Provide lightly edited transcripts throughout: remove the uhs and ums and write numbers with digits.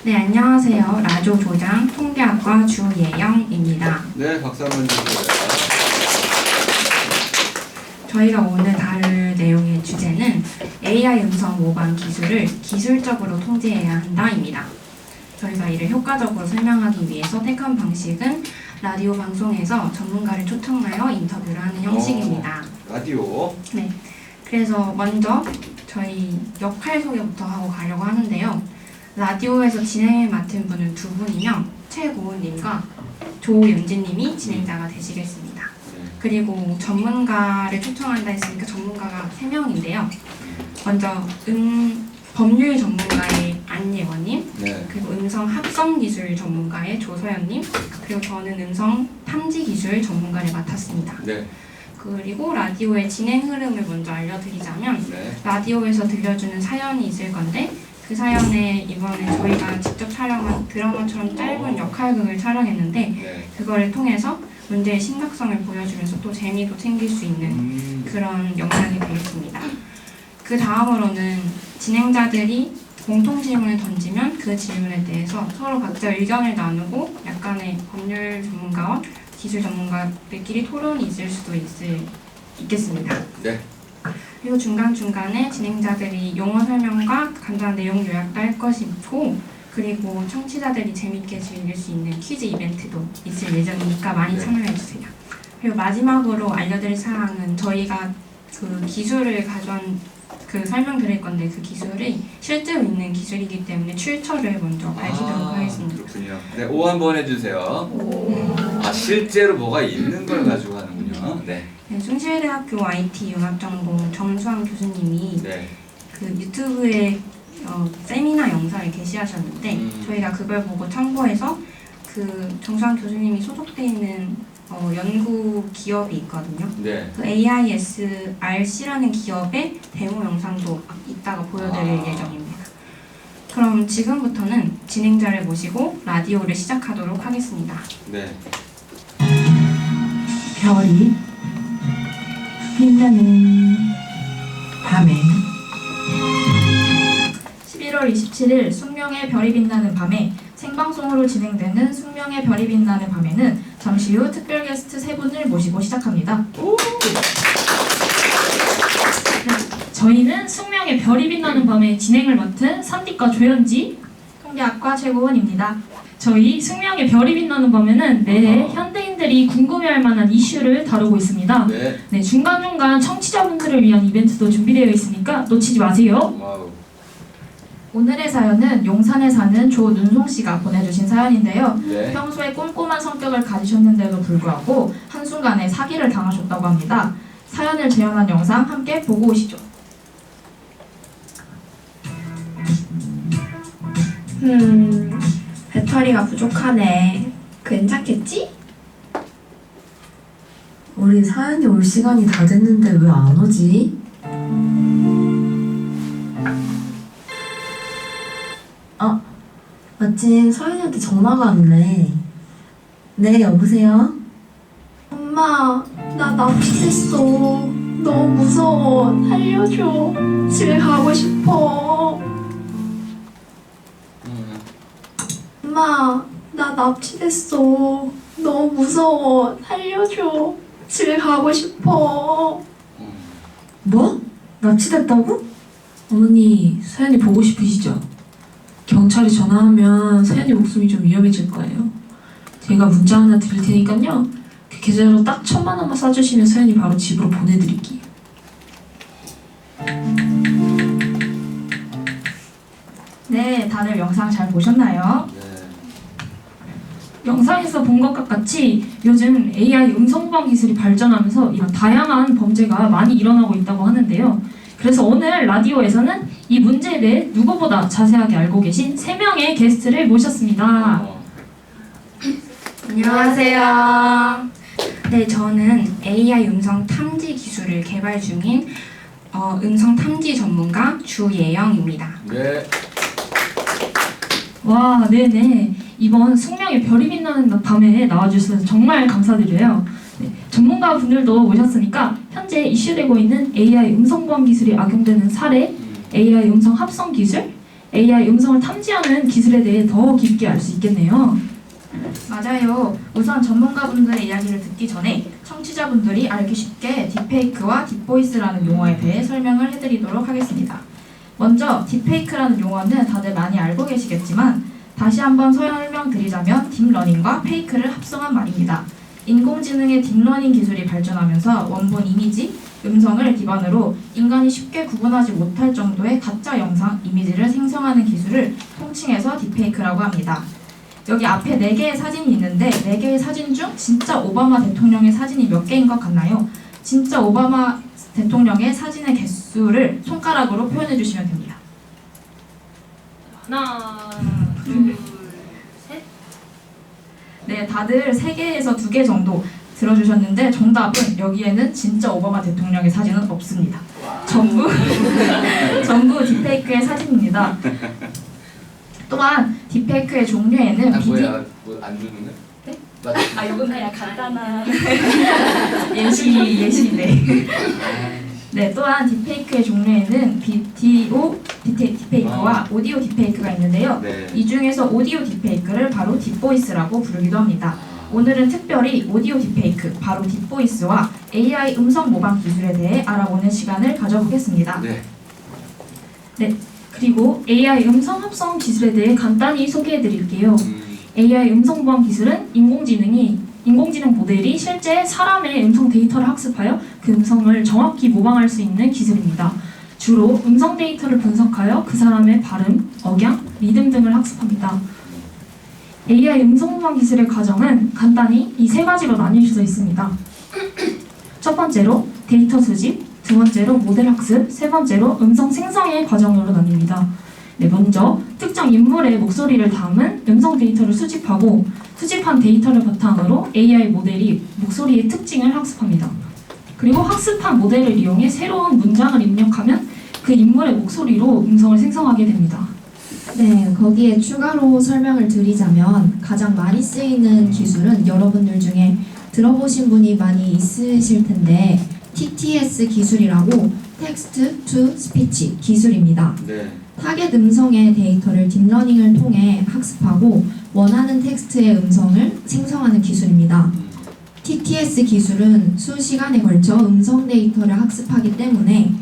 네, 안녕하세요. 라조 조장 통계학과 주예영입니다. 네, 박수 한번 주세요. 저희가 오늘 다룰 내용의 주제는 AI 음성 모방 기술을 기술적으로 통제해야 한다입니다. 저희가 이를 효과적으로 설명하기 위해서 택한 방식은 라디오 방송에서 전문가를 초청하여 인터뷰를 하는 형식입니다. 라디오. 네, 그래서 먼저 저희 역할 소개부터 하고 가려고 하는데요. 라디오에서 진행을 맡은 분은 두 분이며 최고은님과 조윤진님이 진행자가 되시겠습니다. 그리고 전문가를 초청한다 했으니까 전문가가 3명인데요. 먼저 법률 전문가의 안예원님, 네. 그리고 음성 합성 기술 전문가의 조서연님, 그리고 저는 음성 탐지 기술 전문가를 맡았습니다. 네. 그리고 라디오의 진행 흐름을 먼저 알려드리자면 네. 라디오에서 들려주는 사연이 있을 건데 그 사연에 이번에 저희가 직접 촬영한 드라마처럼 짧은 역할극을 촬영했는데 네. 그거를 통해서 문제의 심각성을 보여주면서 또 재미도 챙길 수 있는 그런 영상이 되겠습니다. 그 다음으로는 진행자들이 공통 질문을 던지면 그 질문에 대해서 서로 각자 의견을 나누고 약간의 법률 전문가와 기술 전문가들끼리 토론이 있을 수도 있겠습니다. 네. 그리고 중간중간에 진행자들이 용어 설명과 간단한 내용 요약도 할 것이고 그리고 청취자들이 재밌게 즐길 수 있는 퀴즈 이벤트도 있을 예정이니까 많이 참여해주세요. 그리고 마지막으로 알려드릴 사항은 저희가 그 기술을 가져온 그 설명드릴 건데 그 기술이 실제로 있는 기술이기 때문에 출처를 먼저 밝히도록 하겠습니다. 그렇군요. 네, O 한번 해주세요. 아, 실제로 뭐가 있는 걸 가지고 하는군요. 네. 네, 숭실대학교 IT 융합전공 정수환 교수님이 네. 그 유튜브에 세미나 영상을 게시하셨는데 저희가 그걸 보고 참고해서 그 정수환 교수님이 소속돼 있는 연구 기업이 있거든요. 네. 그 AISRC라는 기업의 데모 영상도 이따가 보여드릴 예정입니다. 그럼 지금부터는 진행자를 모시고 라디오를 시작하도록 하겠습니다. 네. 별이 빛나는 밤에 11월 27일 숙명의 별이 빛나는 밤에 생방송으로 진행되는 숙명의 별이 빛나는 밤에는 잠시 후 특별 게스트 3분을 모시고 시작합니다. 저희는 숙명의 별이 빛나는 밤에 진행을 맡은 산디과 조현지, 통계학과 최고은입니다. 저희 숙명의 별이 빛나는 밤에는 매해 현대인들이 궁금해할 만한 이슈를 다루고 있습니다. 네, 중간중간 청취자분들을 위한 이벤트도 준비되어 있으니까 놓치지 마세요. 와우. 오늘의 사연은 용산에 사는 조눈송 씨가 보내주신 사연인데요. 네. 평소에 꼼꼼한 성격을 가지셨는데도 불구하고 한순간에 사기를 당하셨다고 합니다. 사연을 재현한 영상 함께 보고 오시죠. 배터리가 부족하네. 괜찮겠지? 우리 사연이 올 시간이 다 됐는데 왜 안 오지? 마침 서연이한테 전화가 왔네. 네, 여보세요? 엄마, 나 납치됐어. 너무 무서워. 살려줘. 집에 가고 싶어. 엄마, 나 납치됐어. 너무 무서워. 살려줘. 집에 가고 싶어. 뭐? 납치됐다고? 어머니, 서연이 보고 싶으시죠? 경찰에 전화하면 서연이 목숨이 좀 위험해질 거예요. 제가 문자 하나 드릴 테니까요. 그 계좌로 딱 1,000만 원만 쏴주시면 서연이 바로 집으로 보내드릴게요. 네, 다들 영상 잘 보셨나요? 네. 영상에서 본 것과 같이 요즘 AI 음성보안 기술이 발전하면서 이런 다양한 범죄가 많이 일어나고 있다고 하는데요. 그래서 오늘 라디오에서는 이 문제에 대해 누구보다 자세하게 알고 계신 3명의 게스트를 모셨습니다. 안녕하세요. 네, 저는 AI 음성 탐지 기술을 개발 중인 음성 탐지 전문가 주예영입니다. 네. 와, 네네. 이번 숙명의 별이 빛나는 밤에 나와주셔서 정말 감사드려요. 네, 전문가분들도 모셨으니까 현재 이슈되고 있는 AI 음성보안 기술이 악용되는 사례, AI 음성 합성 기술, AI 음성을 탐지하는 기술에 대해 더 깊게 알 수 있겠네요. 맞아요. 우선 전문가분들의 이야기를 듣기 전에 청취자분들이 알기 쉽게 딥페이크와 딥보이스라는 용어에 대해 설명을 해드리도록 하겠습니다. 먼저 딥페이크라는 용어는 다들 많이 알고 계시겠지만 다시 한번 설명드리자면 딥러닝과 페이크를 합성한 말입니다. 인공지능의 딥러닝 기술이 발전하면서 원본 이미지, 음성을 기반으로 인간이 쉽게 구분하지 못할 정도의 가짜 영상, 이미지를 생성하는 기술을 통칭해서 딥페이크라고 합니다. 여기 앞에 4개의 사진이 있는데 4개의 사진 중 진짜 오바마 대통령의 사진이 몇 개인 것 같나요? 진짜 오바마 대통령의 사진의 개수를 손가락으로 표현해 주시면 됩니다. 하나, 둘, 셋. 네, 다들 3개에서 2개 정도 들어주셨는데 정답은 여기에는 진짜 오바마 대통령의 사진은 없습니다. 전부 딥페이크의 사진입니다. 또한 딥페이크의 종류에는 뭐야? 뭐 안 주는 거야? 네? 맞아. 아, 이건 그냥 간단한 예시네. 네, 또한 딥페이크의 종류에는 비디오 딥페이크와 오디오 딥페이크가 있는데요. 네. 이 중에서 오디오 딥페이크를 바로 딥보이스라고 부르기도 합니다. 오늘은 특별히 오디오 딥페이크, 바로 딥보이스와 AI 음성 모방 기술에 대해 알아보는 시간을 가져보겠습니다. 네. 그리고 AI 음성 합성 기술에 대해 간단히 소개해 드릴게요. AI 음성 모방 기술은 인공지능 모델이 실제 사람의 음성 데이터를 학습하여 그 음성을 정확히 모방할 수 있는 기술입니다. 주로 음성 데이터를 분석하여 그 사람의 발음, 억양, 리듬 등을 학습합니다. AI 음성 모방 기술의 과정은 간단히 이 3가지로 나뉠 수 있습니다. 첫 번째로 데이터 수집, 두 번째로 모델 학습, 세 번째로 음성 생성의 과정으로 나뉩니다. 네, 먼저 특정 인물의 목소리를 담은 음성 데이터를 수집하고 수집한 데이터를 바탕으로 AI 모델이 목소리의 특징을 학습합니다. 그리고 학습한 모델을 이용해 새로운 문장을 입력하면 그 인물의 목소리로 음성을 생성하게 됩니다. 네, 거기에 추가로 설명을 드리자면 가장 많이 쓰이는 기술은 여러분들 중에 들어보신 분이 많이 있으실 텐데 TTS 기술이라고 텍스트 투 스피치 기술입니다. 네. 타겟 음성의 데이터를 딥러닝을 통해 학습하고 원하는 텍스트의 음성을 생성하는 기술입니다. TTS 기술은 수시간에 걸쳐 음성 데이터를 학습하기 때문에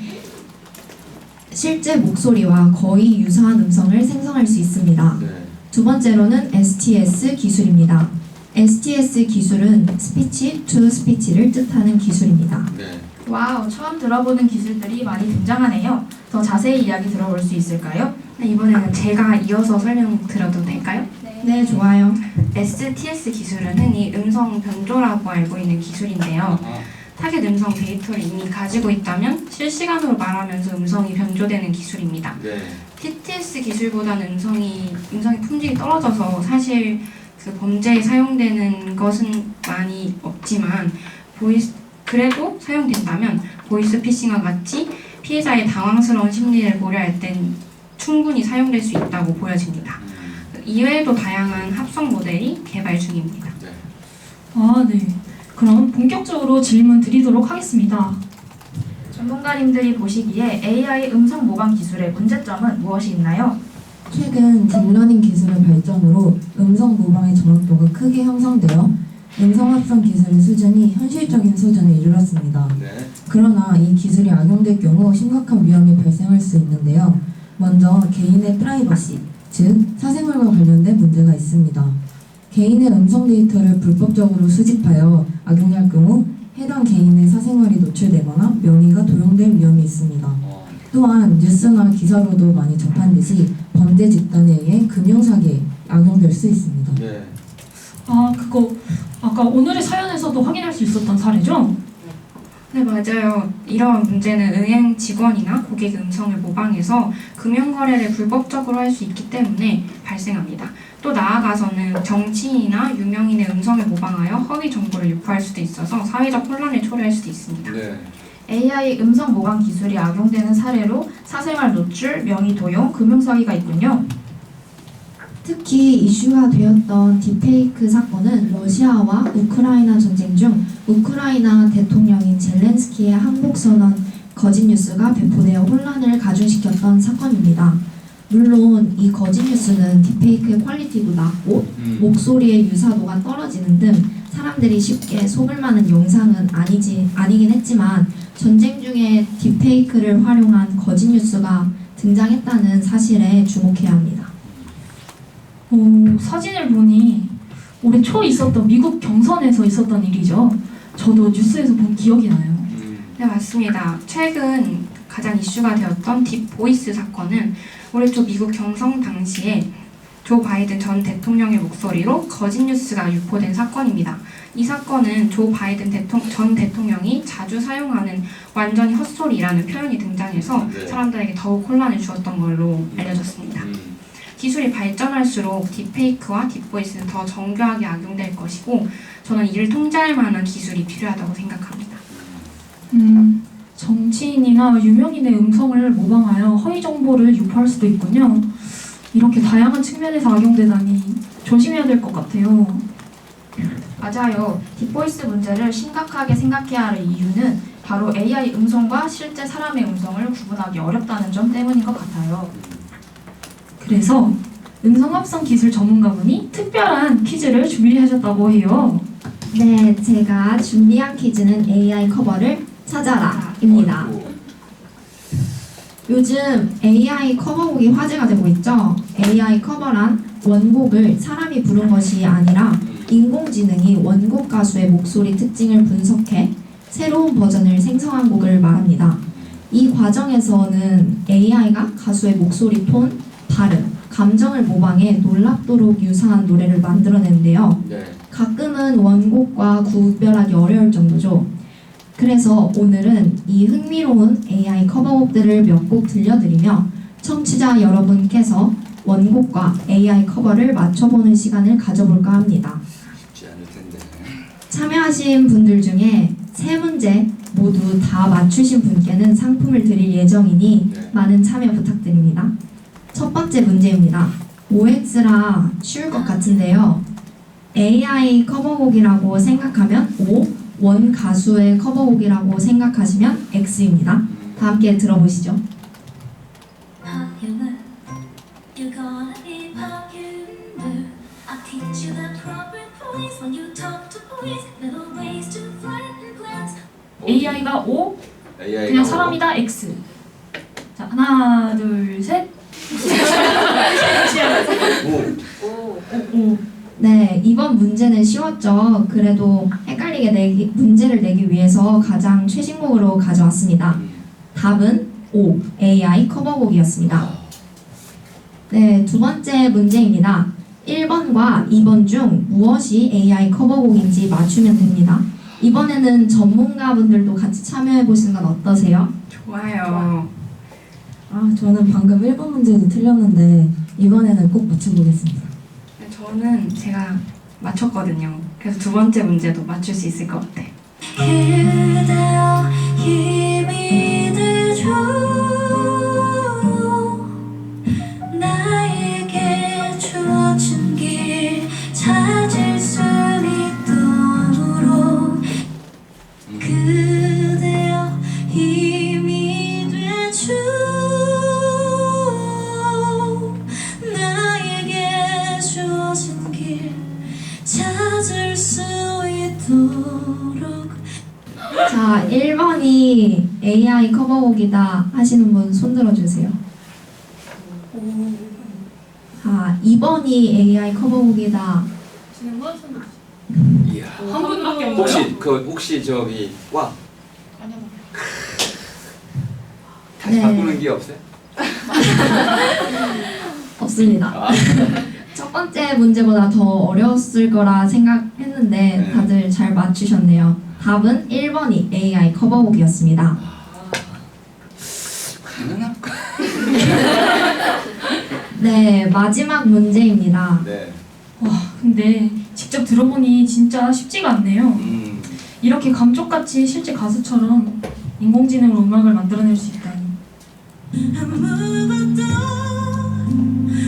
실제 목소리와 거의 유사한 음성을 생성할 수 있습니다. 네. 두 번째로는 STS 기술입니다. STS 기술은 스피치 투 스피치를 뜻하는 기술입니다. 네. 와우, 처음 들어보는 기술들이 많이 등장하네요. 더 자세히 이야기 들어볼 수 있을까요? 네, 이번에는 제가 이어서 설명드려도 될까요? 네, 좋아요. STS 기술은 흔히 음성 변조라고 알고 있는 기술인데요. 아하. 타겟 음성 데이터를 이미 가지고 있다면 실시간으로 말하면서 음성이 변조되는 기술입니다. 네. TTS 기술보다는 음성의 품질이 떨어져서 사실 그 범죄에 사용되는 것은 많이 없지만 그래도 사용된다면 보이스피싱과 같이 피해자의 당황스러운 심리를 고려할 땐 충분히 사용될 수 있다고 보여집니다. 이외에도 다양한 합성 모델이 개발 중입니다. 네. 아, 네. 그럼 본격적으로 질문 드리도록 하겠습니다. 전문가님들이 보시기에 AI 음성 모방 기술의 문제점은 무엇이 있나요? 최근 딥러닝 기술의 발전으로 음성 모방의 정확도가 크게 향상되어 음성 합성 기술의 수준이 현실적인 수준에 이르렀습니다. 네. 그러나 이 기술이 악용될 경우 심각한 위험이 발생할 수 있는데요. 먼저 개인의 프라이버시, 즉 사생활과 관련된 문제가 있습니다. 개인의 음성 데이터를 불법적으로 수집하여 악용할 경우 해당 개인의 사생활이 노출되거나 명의가 도용될 위험이 있습니다. 또한 뉴스나 기사로도 많이 접한 듯이 범죄 집단에 의해 금융사기에 악용될 수 있습니다. 네. 아, 그거 아까 오늘의 사연에서도 확인할 수 있었던 사례죠? 네, 맞아요. 이러한 문제는 은행 직원이나 고객 음성을 모방해서 금융거래를 불법적으로 할 수 있기 때문에 발생합니다. 또 나아가서는 정치인이나 유명인의 음성을 모방하여 허위 정보를 유포할 수도 있어서 사회적 혼란을 초래할 수도 있습니다. 네. AI 음성 모방 기술이 악용되는 사례로 사생활 노출, 명의 도용, 금융사기가 있군요. 특히 이슈가 되었던 딥페이크 사건은 러시아와 우크라이나 전쟁 중 우크라이나 대통령인 젤렌스키의 항복 선언 거짓 뉴스가 배포되어 혼란을 가중시켰던 사건입니다. 물론 이 거짓 뉴스는 딥페이크의 퀄리티도 낮고 목소리의 유사도가 떨어지는 등 사람들이 쉽게 속을 만한 영상은 아니긴 했지만 전쟁 중에 딥페이크를 활용한 거짓 뉴스가 등장했다는 사실에 주목해야 합니다. 사진을 보니 올해 초 있었던 미국 경선에서 있었던 일이죠. 저도 뉴스에서 본 기억이 나요. 네, 맞습니다. 최근 가장 이슈가 되었던 딥보이스 사건은 올해 초 미국 경선 당시에 조 바이든 전 대통령의 목소리로 거짓 뉴스가 유포된 사건입니다. 이 사건은 조 바이든 전 대통령이 자주 사용하는 완전히 헛소리라는 표현이 등장해서 네. 사람들에게 더욱 혼란을 주었던 걸로 알려졌습니다. 기술이 발전할수록 딥페이크와 딥보이스는 더 정교하게 악용될 것이고 저는 이를 통제할 만한 기술이 필요하다고 생각합니다. 정치인이나 유명인의 음성을 모방하여 허위 정보를 유포할 수도 있군요. 이렇게 다양한 측면에서 악용되다니 조심해야 될 것 같아요. 맞아요. 딥보이스 문제를 심각하게 생각해야 할 이유는 바로 AI 음성과 실제 사람의 음성을 구분하기 어렵다는 점 때문인 것 같아요. 그래서 음성합성 기술 전문가분이 특별한 퀴즈를 준비하셨다고 해요. 네, 제가 준비한 퀴즈는 AI 커버를 찾아라입니다. 요즘 AI 커버곡이 화제가 되고 있죠. AI 커버란 원곡을 사람이 부른 것이 아니라 인공지능이 원곡 가수의 목소리 특징을 분석해 새로운 버전을 생성한 곡을 말합니다. 이 과정에서는 AI가 가수의 목소리 톤, 발음, 감정을 모방해 놀랍도록 유사한 노래를 만들어내는데요. 네. 가끔은 원곡과 구별하기 어려울 정도죠. 그래서 오늘은 이 흥미로운 AI 커버곡들을 몇 곡 들려드리며 청취자 여러분께서 원곡과 AI 커버를 맞춰보는 시간을 가져볼까 합니다. 쉽지 않을 텐데. 참여하신 분들 중에 3문제 모두 다 맞추신 분께는 상품을 드릴 예정이니 네. 많은 참여 부탁드립니다. 첫 번째 문제입니다. OX라 쉬울 것 같은데요. AI 커버곡이라고 생각하면 O, 원 가수의 커버곡이라고 생각하시면 X입니다. 다 함께 들어보시죠. popular. You're gonna be popular. I'll teach you the proper poise when you talk to boys. Little ways to flirt and glance. AI가 O, AI가 그냥 사람이다 X. 자, 하나, 둘, 셋. 오. 네, 이번 문제는 쉬웠죠. 그래도 헷갈리게 문제를 내기 위해서 가장 최신곡으로 가져왔습니다. 답은 O, AI 커버곡이었습니다. 네, 두 번째 문제입니다. 1번과 2번 중 무엇이 AI 커버곡인지 맞추면 됩니다. 이번에는 전문가분들도 같이 참여해 보시는 건 어떠세요? 좋아요. 저는 방금 1번 문제도 틀렸는데 이번에는 꼭 맞춰보겠습니다. 저는 제가 맞췄거든요. 그래서 두 번째 문제도 맞출 수 있을 것 같아요. 그대여 힘이 되죠. 나에게 주어진 길 찾을 수 있도록 그대여 힘이 되죠. 나에게 주어진 길 찾을 수 있도록. 자, 1번이 AI 커버곡이다 하시는 분 손 들어주세요. 자, 2번이 AI 커버곡이다. 이야. 한 분밖에 없나요? 혹시 저기 와. 다시 네. 바꾸는 게 없어요? 없습니다. 아. 첫 번째 문제보다 더 어려웠을 거라 생각했는데 네. 다들 잘 맞추셨네요. 답은 1번이 AI 커버곡이었습니다. 가능할까? 네, 마지막 문제입니다. 네. 근데 직접 들어보니 진짜 쉽지가 않네요. 이렇게 감쪽같이 실제 가수처럼 인공지능으로 음악을 만들어낼 수 있다니. 아무것도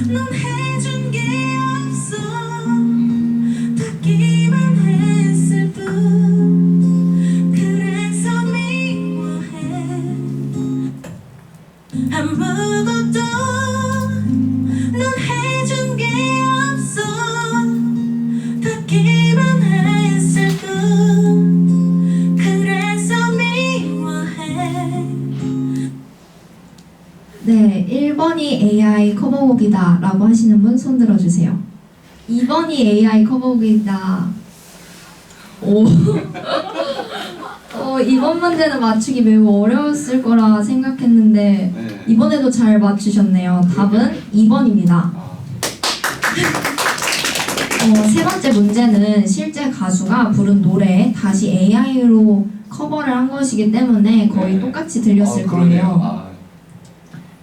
넌 해준 게 없어. 받기만 했을 뿐. 그래서 미워해. 아무것도 커버곡이다 라고 하시는 분 손 들어주세요. 2번이 AI 커버곡이다. 오. 2번 문제는 맞추기 매우 어려웠을 거라 생각했는데 네. 이번에도 잘 맞추셨네요. 답은 2번입니다. 아, 세 번째 문제는 실제 가수가 부른 노래 다시 AI로 커버를 한 것이기 때문에 거의 네. 똑같이 들렸을 그러네요. 거예요. 아,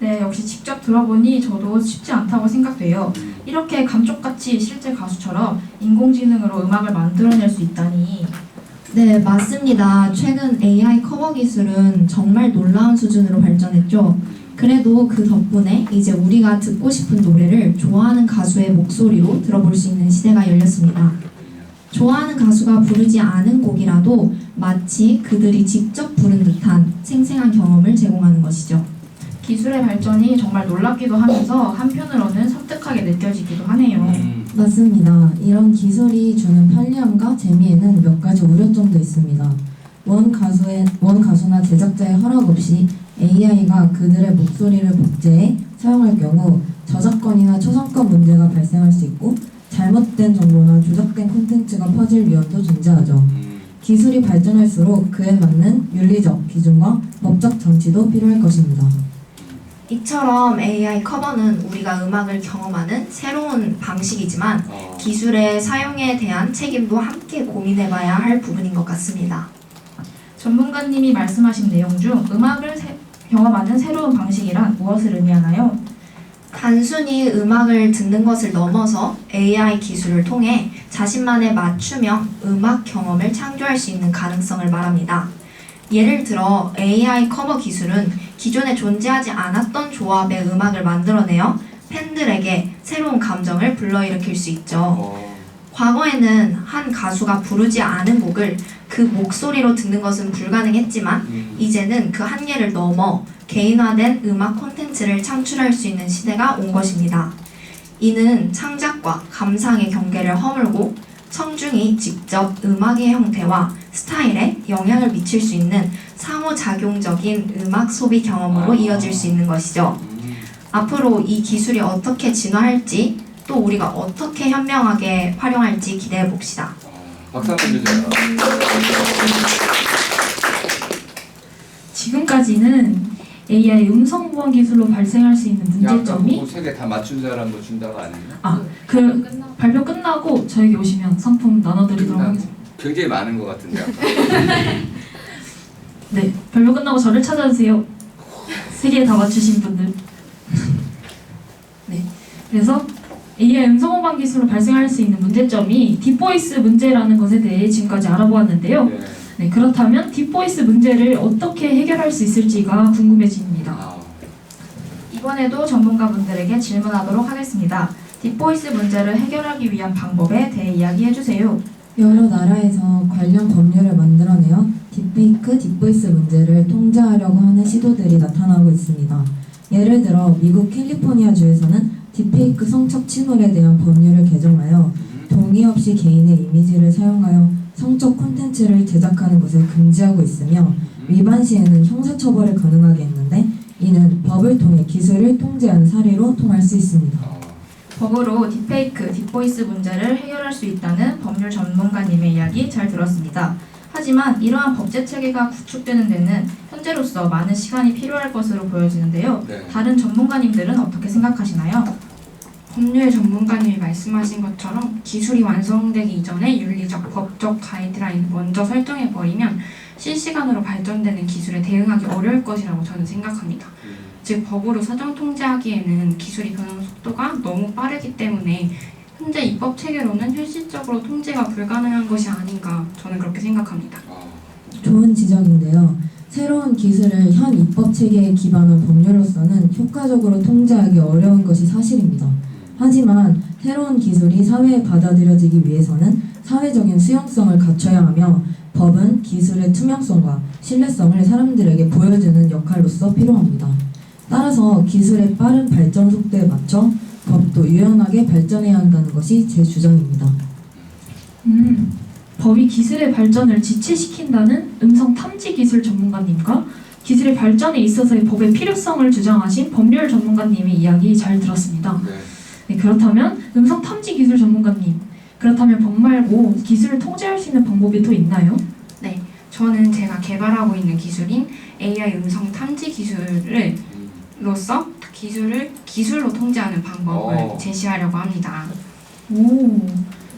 네, 역시 직접 들어보니 저도 쉽지 않다고 생각돼요. 음. 이렇게 감쪽같이 실제 가수처럼 인공지능으로 음악을 만들어낼 수 있다니. 네, 맞습니다. 최근 AI 커버 기술은 정말 놀라운 수준으로 발전했죠. 그래도 그 덕분에 이제 우리가 듣고 싶은 노래를 좋아하는 가수의 목소리로 들어볼 수 있는 시대가 열렸습니다. 좋아하는 가수가 부르지 않은 곡이라도 마치 그들이 직접 부른 듯한 생생한 경험을 제공하는 것이죠. 기술의 발전이 정말 놀랍기도 하면서 한편으로는 섬뜩하게 느껴지기도 하네요. 맞습니다. 이런 기술이 주는 편리함과 재미에는 몇 가지 우려점도 있습니다. 원 가수나 제작자의 허락 없이 AI가 그들의 목소리를 복제해 사용할 경우 저작권이나 초상권 문제가 발생할 수 있고 잘못된 정보나 조작된 콘텐츠가 퍼질 위험도 존재하죠. 기술이 발전할수록 그에 맞는 윤리적 기준과 법적 장치도 필요할 것입니다. 이처럼 AI 커버는 우리가 음악을 경험하는 새로운 방식이지만 기술의 사용에 대한 책임도 함께 고민해봐야 할 부분인 것 같습니다. 전문가님이 말씀하신 내용 중 음악을 경험하는 새로운 방식이란 무엇을 의미하나요? 단순히 음악을 듣는 것을 넘어서 AI 기술을 통해 자신만의 맞춤형 음악 경험을 창조할 수 있는 가능성을 말합니다. 예를 들어 AI 커버 기술은 기존에 존재하지 않았던 조합의 음악을 만들어내어 팬들에게 새로운 감정을 불러일으킬 수 있죠. 과거에는 한 가수가 부르지 않은 곡을 그 목소리로 듣는 것은 불가능했지만 이제는 그 한계를 넘어 개인화된 음악 콘텐츠를 창출할 수 있는 시대가 온 것입니다. 이는 창작과 감상의 경계를 허물고 청중이 직접 음악의 형태와 스타일에 영향을 미칠 수 있는 상호작용적인 음악 소비 경험으로 이어질 수 있는 것이죠. 앞으로 이 기술이 어떻게 진화할지 또 우리가 어떻게 현명하게 활용할지 기대해 봅시다. 박수 한번 주세요. 지금까지는 AI 음성 보안 기술로 발생할 수 있는 문제점이 세개 다 맞춘 사람 뭐 준다가 아니에요? 그 발표 끝나고 저에게 오시면 상품 나눠드리도록 하겠습니다. 굉장히 많은 것 같은데. 네, 발표 끝나고 저를 찾아주세요. 3개 다 맞추신 분들. 네, 그래서 AI 음성 보안 기술로 발생할 수 있는 문제점이 딥보이스 문제라는 것에 대해 지금까지 알아보았는데요. 네. 네, 그렇다면 딥보이스 문제를 어떻게 해결할 수 있을지가 궁금해집니다. 이번에도 전문가분들에게 질문하도록 하겠습니다. 딥보이스 문제를 해결하기 위한 방법에 대해 이야기해주세요. 여러 나라에서 관련 법률을 만들어내어 딥페이크, 딥보이스 문제를 통제하려고 하는 시도들이 나타나고 있습니다. 예를 들어 미국 캘리포니아주에서는 딥페이크 성적 침해에 대한 법률을 개정하여 동의 없이 개인의 이미지를 사용하여 성적 콘텐츠를 제작하는 것을 금지하고 있으며 위반 시에는 형사처벌을 가능하게 했는데 이는 법을 통해 기술을 통제하는 사례로 통할 수 있습니다. 법으로 딥페이크, 딥보이스 문제를 해결할 수 있다는 법률 전문가님의 이야기 잘 들었습니다. 하지만 이러한 법제 체계가 구축되는 데는 현재로서 많은 시간이 필요할 것으로 보여지는데요. 네. 다른 전문가님들은 어떻게 생각하시나요? 법률 전문가님이 말씀하신 것처럼 기술이 완성되기 이전에 윤리적, 법적 가이드라인을 먼저 설정해버리면 실시간으로 발전되는 기술에 대응하기 어려울 것이라고 저는 생각합니다. 즉 법으로 사전 통제하기에는 기술이 변하는 속도가 너무 빠르기 때문에 현재 입법 체계로는 현실적으로 통제가 불가능한 것이 아닌가 저는 그렇게 생각합니다. 좋은 지적인데요. 새로운 기술을 현 입법 체계에 기반한 법률로서는 효과적으로 통제하기 어려운 것이 사실입니다. 하지만 새로운 기술이 사회에 받아들여지기 위해서는 사회적인 수용성을 갖춰야 하며 법은 기술의 투명성과 신뢰성을 사람들에게 보여주는 역할로서 필요합니다. 따라서 기술의 빠른 발전 속도에 맞춰 법도 유연하게 발전해야 한다는 것이 제 주장입니다. 법이 기술의 발전을 지체시킨다는 음성 탐지 기술 전문가님과 기술의 발전에 있어서의 법의 필요성을 주장하신 법률 전문가님의 이야기 잘 들었습니다. 네. 네, 그렇다면 음성 탐지 기술 전문가님, 그렇다면 법 말고 기술을 통제할 수 있는 방법이 또 있나요? 저는 제가 개발하고 있는 기술인 AI 음성 탐지 기술로서 기술로 통제하는 방법을 제시하려고 합니다. 오,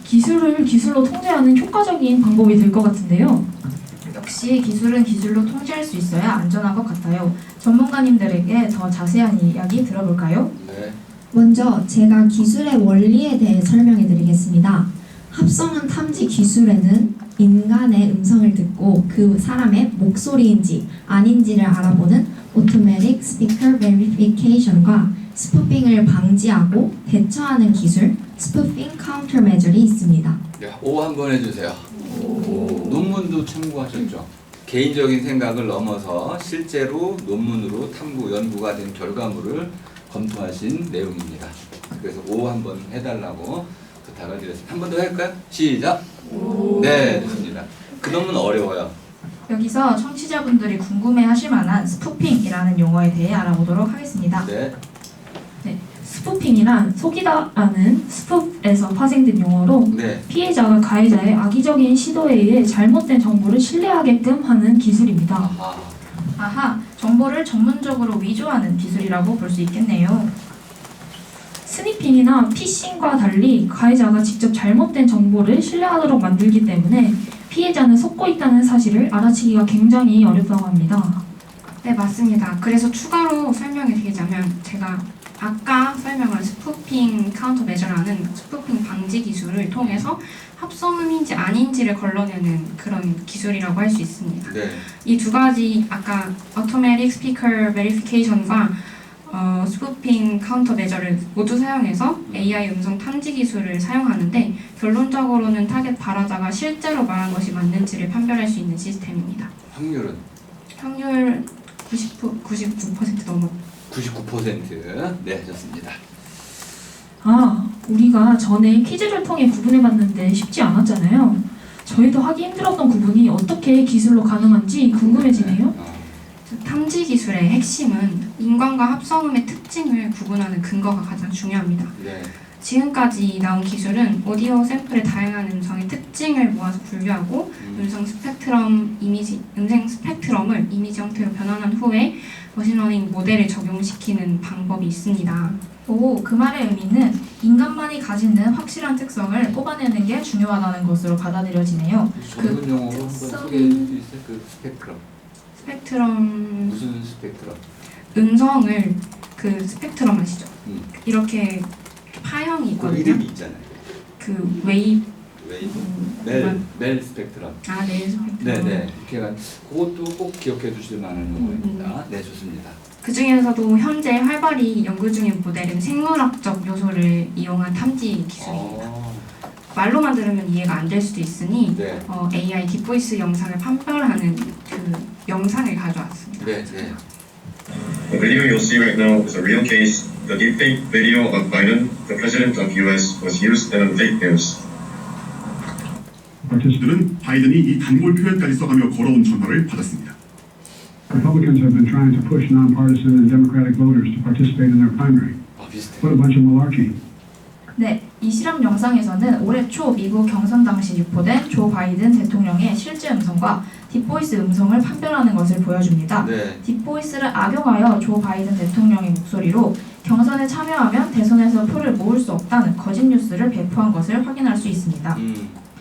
기술을 기술로 통제하는 효과적인 방법이 될 것 같은데요. 역시 기술은 기술로 통제할 수 있어야 안전한 것 같아요. 전문가님들에게 더 자세한 이야기 들어볼까요? 네. 먼저 제가 기술의 원리에 대해 설명해 드리겠습니다. 합성한 탐지 기술에는 인간의 음성을 듣고 그 사람의 목소리인지 아닌지를 알아보는 Automatic Speaker Verification과 스푸핑을 방지하고 대처하는 기술 Spoofing Countermeasure이 있습니다. 네, O 한번 해주세요. 논문도 참고하셨죠? 개인적인 생각을 넘어서 실제로 논문으로 연구가 된 결과물을 검토하신 내용입니다. 그래서 O 한번 해달라고 부탁을 드렸습니다. 한 번 더 할까요? 시작! 네, 좋습니다. 그 논문 어려워요. 여기서 청취자분들이 궁금해하실 만한 스푸핑이라는 용어에 대해 알아보도록 하겠습니다. 네. 스푸핑이란 속이다라는 스푸프에서 파생된 용어로 네. 피해자가 가해자의 악의적인 시도에 의해 잘못된 정보를 신뢰하게끔 하는 기술입니다. 아하, 정보를 전문적으로 위조하는 기술이라고 볼 수 있겠네요. 스니핑이나 피싱과 달리 가해자가 직접 잘못된 정보를 신뢰하도록 만들기 때문에 피해자는 속고 있다는 사실을 알아채기가 굉장히 어렵다고 합니다. 네, 맞습니다. 그래서 추가로 설명해 드리자면 제가 아까 설명한 스푸핑 카운터 메저라는 스푸핑 방지 기술을 통해서 합성음인지 아닌지를 걸러내는 그런 기술이라고 할 수 있습니다. 네. 이 두 가지 아까 Automatic Speaker Verification과 스푸핑 카운터 메저를 모두 사용해서 AI 음성 탐지 기술을 사용하는데 결론적으로는 타겟 발화자가 실제로 말한 것이 맞는지를 판별할 수 있는 시스템입니다. 확률은? 확률 99% 넘어. 99%. 네, 좋습니다. 우리가 전에 퀴즈를 통해 구분해봤는데 쉽지 않았잖아요. 저희도 하기 힘들었던 구분이 어떻게 기술로 가능한지 궁금해지네요. 탐지 기술의 핵심은 인관과 합성음의 특징을 구분하는 근거가 가장 중요합니다. 네. 지금까지 나온 기술은 오디오 샘플의 다양한 음성의 특징을 모아서 분류하고 음성 스펙트럼을 이미지 형태로 변환한 후에 머신러닝 모델을 적용시키는 방법이 있습니다. 오, 그 말의 의미는 인간만이 가지는 확실한 특성을 뽑아내는 게 중요하다는 것으로 받아들여지네요. 전문 용어로 한번 소개해 줄 수 있어요? 그 스펙트럼. 스펙트럼 무슨 스펙트럼? 음성을 그 스펙트럼 아시죠? 이렇게 파형이 그 있거든요. 이름이 있잖아요. 그 웨이브. 멜 스펙트럼. 네, 스펙트럼. 네네. 이렇게 그것도 꼭 기억해 주실 만한 용어입니다. 네, 좋습니다. 그 중에서도 현재 활발히 연구 중인 모델은 생물학적 요소를 이용한 탐지 기술입니다. 말로만 들으면 이해가 안 될 수도 있으니 네. AI 딥보이스 영상을 판별하는 그 영상을 가져왔습니다. 네, 네. The video you'll see right now is a real case. The deepfake video of Biden, the president of US, was used in fake news. participants 바이든이 이 단골 표현까지 써가며 걸어온 전화를 받았습니다. Republicans have been trying to push nonpartisan and Democratic voters to participate in their primary. What a bunch of malarkey. 네, 이 실험 영상에서는 올해 초 미국 경선 당시 유포된 조 바이든 대통령의 실제 음성과 딥보이스 음성을 판별하는 것을 보여줍니다. 네. 딥보이스를 악용하여 조 바이든 대통령의 목소리로 경선에 참여하면 대선에서 표를 모을 수 없다는 거짓 뉴스를 배포한 것을 확인할 수 있습니다.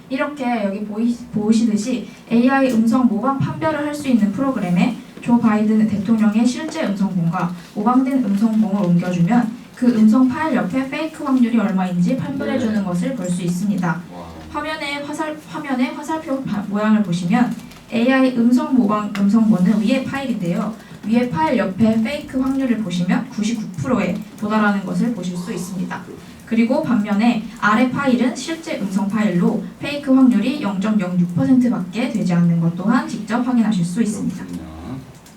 이렇게 여기 보시듯이 AI 음성 모방 판별을 할 수 있는 프로그램에 조 바이든 대통령의 실제 음성본과 모방된 음성본을 옮겨주면 그 음성 파일 옆에 페이크 확률이 얼마인지 판별해주는 것을 볼 수 있습니다. 화면에 화살표 모양을 보시면 AI 음성 모방 음성본은 위의 파일인데요. 위의 파일 옆에 페이크 확률을 보시면 99%에 도달하는 것을 보실 수 있습니다. 그리고 반면에 아래 파일은 실제 음성 파일로 페이크 확률이 0.06%밖에 되지 않는 것 또한 직접 확인하실 수 있습니다.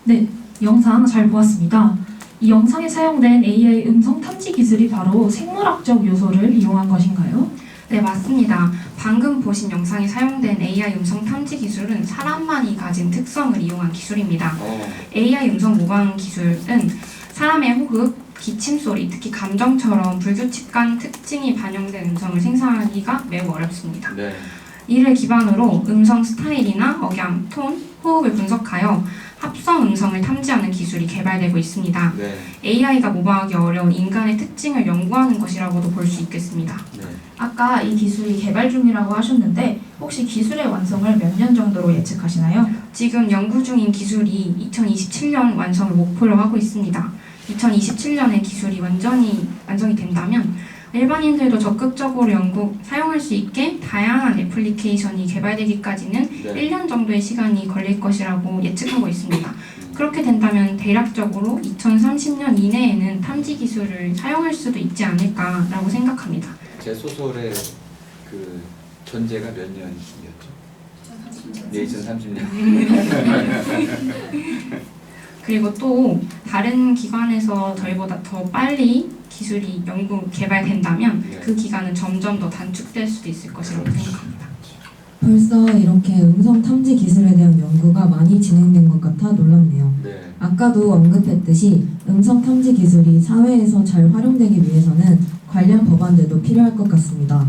네, 영상 잘 보았습니다. 이 영상에 사용된 AI 음성 탐지 기술이 바로 생물학적 요소를 이용한 것인가요? 네, 맞습니다. 방금 보신 영상에 사용된 AI 음성 탐지 기술은 사람만이 가진 특성을 이용한 기술입니다. AI 음성 모방 기술은 사람의 호흡, 기침 소리, 특히 감정처럼 불규칙한 특징이 반영된 음성을 생성하기가 매우 어렵습니다. 네. 이를 기반으로 음성 스타일이나 억양, 톤, 호흡을 분석하여 합성 음성을 탐지하는 기술이 개발되고 있습니다. 네. AI가 모방하기 어려운 인간의 특징을 연구하는 것이라고도 볼 수 있겠습니다. 네. 아까 이 기술이 개발 중이라고 하셨는데 혹시 기술의 완성을 몇 년 정도로 예측하시나요? 지금 연구 중인 기술이 2027년 완성을 목표로 하고 있습니다. 2027년에 기술이 완성이 된다면 일반인들도 적극적으로 사용할 수 있게 다양한 애플리케이션이 개발되기까지는 1년 정도의 시간이 걸릴 것이라고 예측하고 있습니다. 그렇게 된다면 대략적으로 2030년 이내에는 탐지 기술을 사용할 수도 있지 않을까라고 생각합니다. 제 소설의 그 전제가 몇 년이었죠? 네, 2030년. 그리고 또 다른 기관에서 저희보다 더 빨리 기술이 개발된다면 그 기간은 점점 더 단축될 수도 있을 것이라고 생각합니다. 벌써 이렇게 음성 탐지 기술에 대한 연구가 많이 진행된 것 같아 놀랍네요. 아까도 언급했듯이 음성 탐지 기술이 사회에서 잘 활용되기 위해서는 관련 법안들도 필요할 것 같습니다.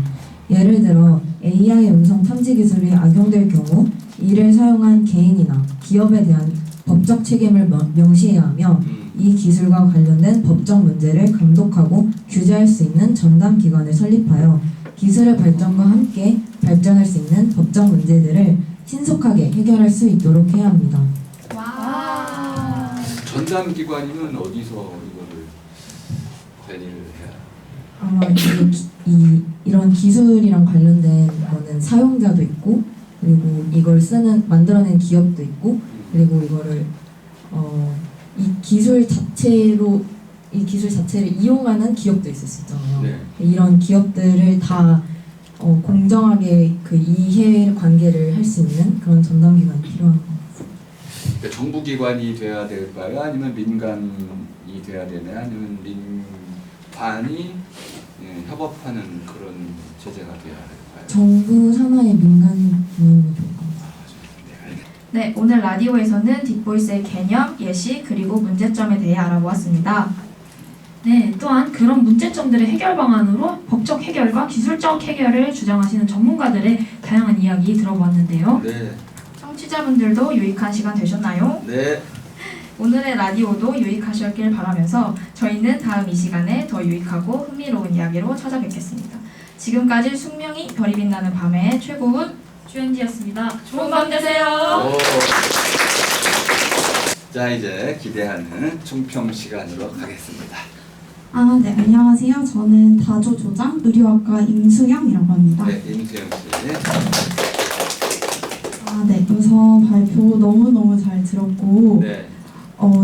예를 들어 AI 음성 탐지 기술이 악용될 경우 이를 사용한 개인이나 기업에 대한 법적 책임을 명시해야 하며 이 기술과 관련된 법적 문제를 감독하고 규제할 수 있는 전담 기관을 설립하여 기술의 발전과 함께 발전할 수 있는 법적 문제들을 신속하게 해결할 수 있도록 해야 합니다. 와. 전담 기관이면 어디서 이거를 관리를 해야? 아마 이런 기술이랑 관련된 거는 사용자도 있고 그리고 이걸 만들어낸 기업도 있고 그리고 이거를 이 기술 자체를 이용하는 기업도 있을 수 있잖아요. 네. 이런 기업들을 다 공정하게 그 이해 관계를 할 수 있는 그런 전담 기관이 필요한 것 같습니다. 그러니까 정부 기관이 돼야 될까요? 아니면 민간이 돼야 되나요? 아니면 민관이 협업하는 그런 제재가 돼야 될까요? 정부 산하의 민간 기관이 좋을 것 같습니다. 네, 오늘 라디오에서는 딥보이스의 개념, 예시, 그리고 문제점에 대해 알아보았습니다. 네, 또한 그런 문제점들의 해결 방안으로 법적 해결과 기술적 해결을 주장하시는 전문가들의 다양한 이야기 들어보았는데요. 네. 청취자분들도 유익한 시간 되셨나요? 네. 오늘의 라디오도 유익하셨길 바라면서 저희는 다음 이 시간에 더 유익하고 흥미로운 이야기로 찾아뵙겠습니다. 지금까지 숙명이 별이 빛나는 밤의 최고운 주연지였습니다. 좋은 밤 되세요. 자, 이제 기대하는 총평 시간으로 가겠습니다. 네, 안녕하세요. 저는 다조조장 의료학과 임수영이라고 합니다. 네, 임수영 씨. 네, 우선 발표 너무너무 잘 들었고 네.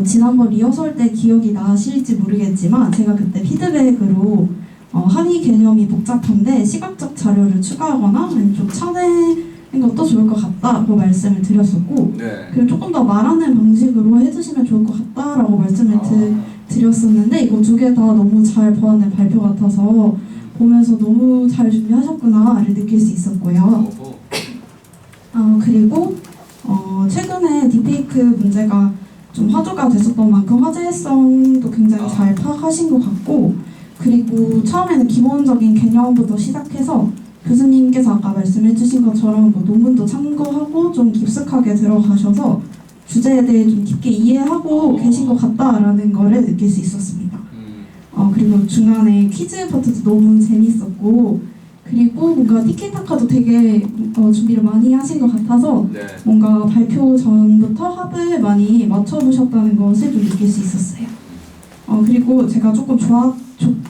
지난번 리허설 때 기억이 나실지 모르겠지만 제가 그때 피드백으로 한의 개념이 복잡한데 시각적 자료를 추가하거나 아니면 좀 쳐내는 것도 좋을 것 같다고 말씀을 드렸었고 그리고 조금 더 말하는 방식으로 해주시면 좋을 것 같다라고 말씀을 드렸었는데 이거 두 개 다 너무 잘 보완된 발표 같아서 보면서 너무 잘 준비하셨구나를 느낄 수 있었고요. 그리고 최근에 딥페이크 문제가 좀 화두가 됐었던 만큼 화제성도 굉장히 잘 파악하신 것 같고 그리고 처음에는 기본적인 개념부터 시작해서 교수님께서 아까 말씀해 주신 것처럼 뭐 논문도 참고하고 좀 깊숙하게 들어가셔서 주제에 대해 좀 깊게 이해하고 계신 것 같다라는 거를 느낄 수 있었습니다. 그리고 중간에 퀴즈 파트도 너무 재밌었고 그리고 뭔가 티키타카도 되게 준비를 많이 하신 것 같아서 뭔가 발표 전부터 합을 많이 맞춰보셨다는 것을 좀 느낄 수 있었어요. 그리고 제가 조금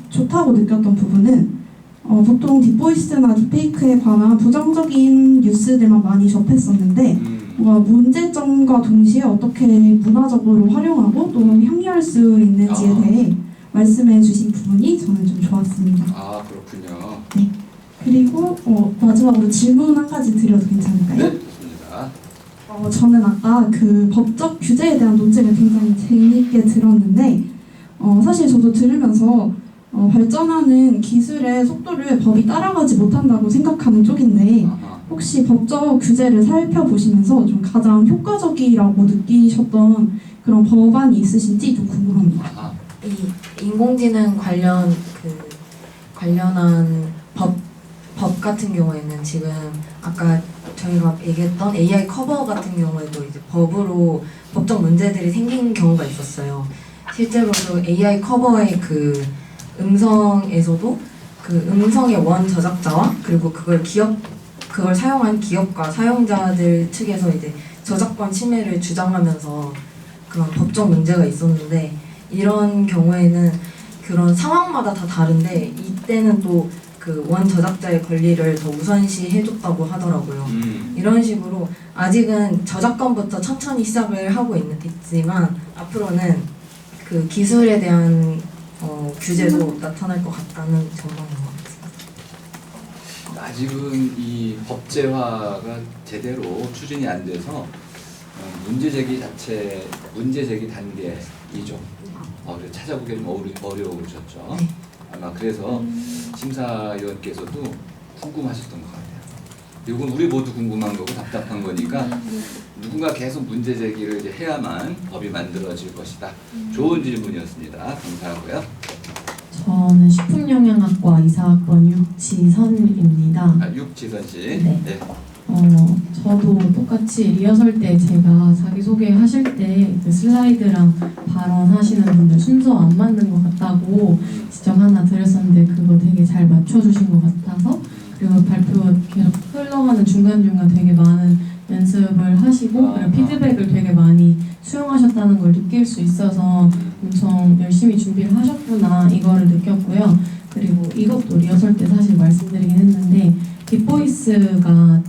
좋다고 느꼈던 부분은 보통 딥보이스나 딥페이크에 관한 부정적인 뉴스들만 많이 접했었는데 뭔가 문제점과 동시에 어떻게 문화적으로 활용하고 또 합리화할 수 있는지에 대해 말씀해 주신 부분이 저는 좀 좋았습니다. 아, 그렇군요. 네. 그리고 마지막으로 질문 한 가지 드려도 괜찮을까요? 네, 좋습니다. 저는 아까 그 법적 규제에 대한 논쟁을 굉장히 재미있게 들었는데 사실 저도 들으면서 발전하는 기술의 속도를 법이 따라가지 못한다고 생각하는 속한 쪽인데 혹시 법적 규제를 살펴보시면서 좀 가장 효과적이라고 느끼셨던 그런 법안이 있으신지 좀 궁금합니다. 이 인공지능 관련한 법 같은 경우에는 지금 아까 저희가 얘기했던 AI 커버 같은 경우에도 이제 법으로 법적 문제들이 생긴 경우가 있었어요. 실제로도 AI 커버의 그 음성에서도 그 음성의 원 저작자와 그리고 그걸 사용한 기업과 사용자들 측에서 이제 저작권 침해를 주장하면서 그런 법적 문제가 있었는데, 이런 경우에는 그런 상황마다 다 다른데 이때는 또 그 원 저작자의 권리를 더 우선시 해줬다고 하더라고요. 이런 식으로 아직은 저작권부터 천천히 시작을 하고 있지만 앞으로는 그 기술에 대한 규제도 나타날 것 같다는 전망인 것 같습니다. 아직은 이 법제화가 제대로 추진이 안 돼서 문제 제기 단계이죠. 그래서 찾아보기 좀 어려우셨죠. 네. 아마 그래서 심사위원께서도 궁금하셨던 것 같아요. 이건 우리 모두 궁금한 거고 답답한 거니까 누군가 계속 문제 제기를 이제 해야만 법이 만들어질 것이다. 좋은 질문이었습니다. 감사하고요. 저는 식품영양학과 이사학번 육지선입니다. 육지선 씨. 네. 저도 똑같이 리허설 때 제가 자기소개 하실 때 그 슬라이드랑 발언하시는 분들 순서 안 맞는 것 같다고 지적 하나 드렸었는데 그거 되게 잘 맞춰주신 것 같아서, 그리고 발표 계속 흘러가는 중간중간 되게 많은 연습을 하시고 그리고 피드백을 되게 많이 수용하셨다는 걸 느낄 수 있어서 엄청 열심히 준비를 하셨구나 이거를 느꼈고요. 그리고 이것도 리허설 때 사실 말씀드리긴 했는데 딥보이스가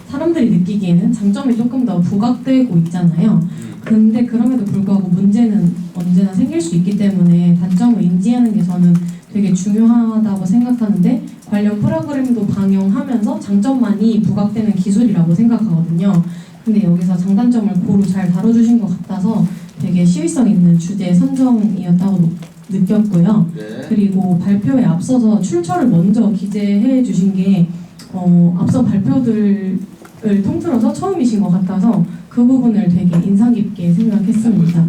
사람들이 느끼기에는 장점이 조금 더 부각되고 있잖아요. 근데 그럼에도 불구하고 문제는 언제나 생길 수 있기 때문에 단점을 인지하는 게 저는 되게 중요하다고 생각하는데, 관련 프로그램도 방영하면서 장점만이 부각되는 기술이라고 생각하거든요. 근데 여기서 장단점을 고루 잘 다뤄주신 것 같아서 되게 시의성 있는 주제 선정이었다고 느꼈고요. 네. 그리고 발표에 앞서서 출처를 먼저 기재해 주신 게 앞서 발표들을 통틀어서 처음이신 것 같아서 그 부분을 되게 인상 깊게 생각했습니다.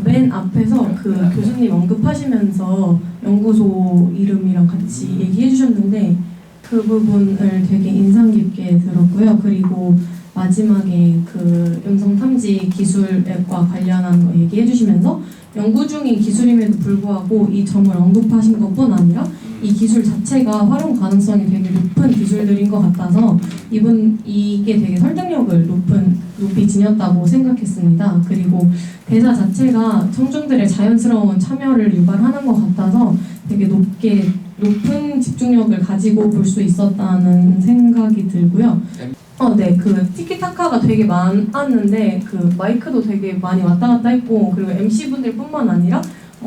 맨 앞에서 그 교수님 언급하시면서 연구소 이름이랑 같이 얘기해 주셨는데 그 부분을 되게 인상 깊게 들었고요. 그리고 마지막에 그 음성 탐지 기술과 관련한 거 얘기해 주시면서 연구 중인 기술임에도 불구하고 이 점을 언급하신 것뿐 아니라 이 기술 자체가 활용 가능성이 되게 높은 기술들인 것 같아서 이게 되게 설득력을 높이 지녔다고 생각했습니다. 그리고 대사 자체가 청중들의 자연스러운 참여를 유발하는 것 같아서 되게 높은 집중력을 가지고 볼 수 있었다는 생각이 들고요. 네, 그 티키타카가 되게 많았는데 그 마이크도 되게 많이 왔다 갔다 했고, 그리고 MC분들뿐만 아니라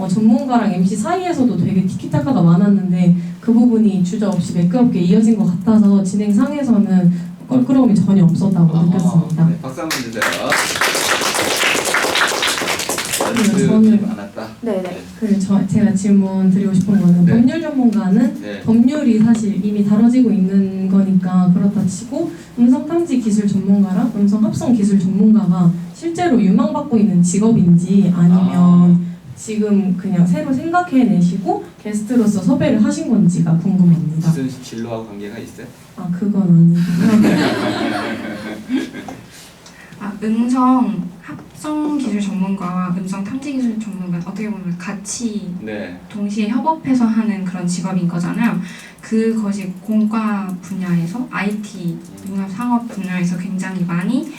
전문가랑 MC 사이에서도 되게 티키타카가 많았는데 그 부분이 주저없이 매끄럽게 이어진 것 같아서 진행상에서는 껄끄러움이 전혀 없었다고 느꼈습니다. 네, 박수 한번 주세요. 저는 많았다. 네네. 그리고 제가 질문 드리고 싶은 거는 법률 전문가는 법률이 사실 이미 다뤄지고 있는 거니까 그렇다 치고 음성 탐지 기술 전문가랑 음성 합성 기술 전문가가 실제로 유망받고 있는 직업인지 아니면 지금 그냥 새로 생각해내시고 게스트로서 섭외를 하신 건지가 궁금합니다. 무슨 진로하고 관계가 있어요? 그건 아니고요. 음성 합성 기술 전문가와 음성 탐지 기술 전문가 어떻게 보면 같이 동시에 협업해서 하는 그런 직업인 거잖아요. 그것이 공과 분야에서 IT, 융합 상업 분야에서 굉장히 많이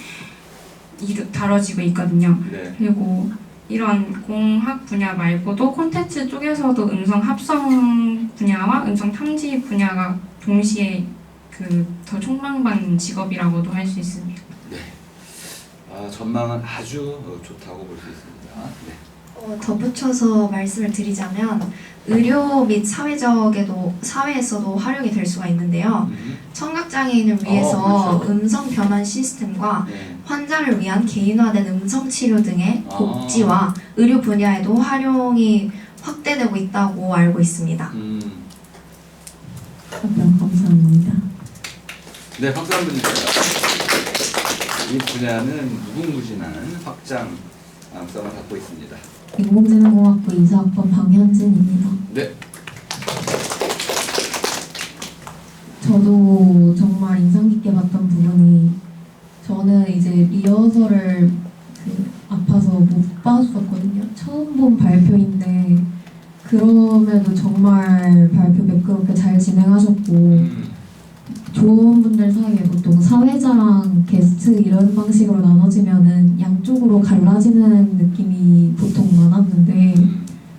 다뤄지고 있거든요. 그리고 이런 공학 분야 말고도 콘텐츠 쪽에서도 음성 합성 분야와 음성 탐지 분야가 동시에 더 촉망받는 직업이라고도 할 수 있습니다. 전망은 아주 좋다고 볼 수 있습니다. 덧붙여서 말씀을 드리자면 의료 및 사회에서도 활용이 될 수가 있는데요. 청각장애인을 위해서 그렇죠. 음성 변환 시스템과 환자를 위한 개인화된 음성 치료 등의 복지와 의료 분야에도 활용이 확대되고 있다고 알고 있습니다. 답변 감사합니다. 네, 박수 한번 주세요. 이 분야는 무궁무진한 확장성을 갖고 있습니다. 인공지능공학부 이사학번 방현진입니다. 네. 저도 정말 인상 깊게 봤던 부분이, 저는 이제 리허설을 아파서 못 봤었거든요. 처음 본 발표인데 그럼에도 정말 발표 매끄럽게 잘 진행하셨고, 좋은 분들 사이에 보통 사회자랑 게스트 이런 방식으로 나눠지면은 양쪽으로 갈라지는 느낌이 보통 많았는데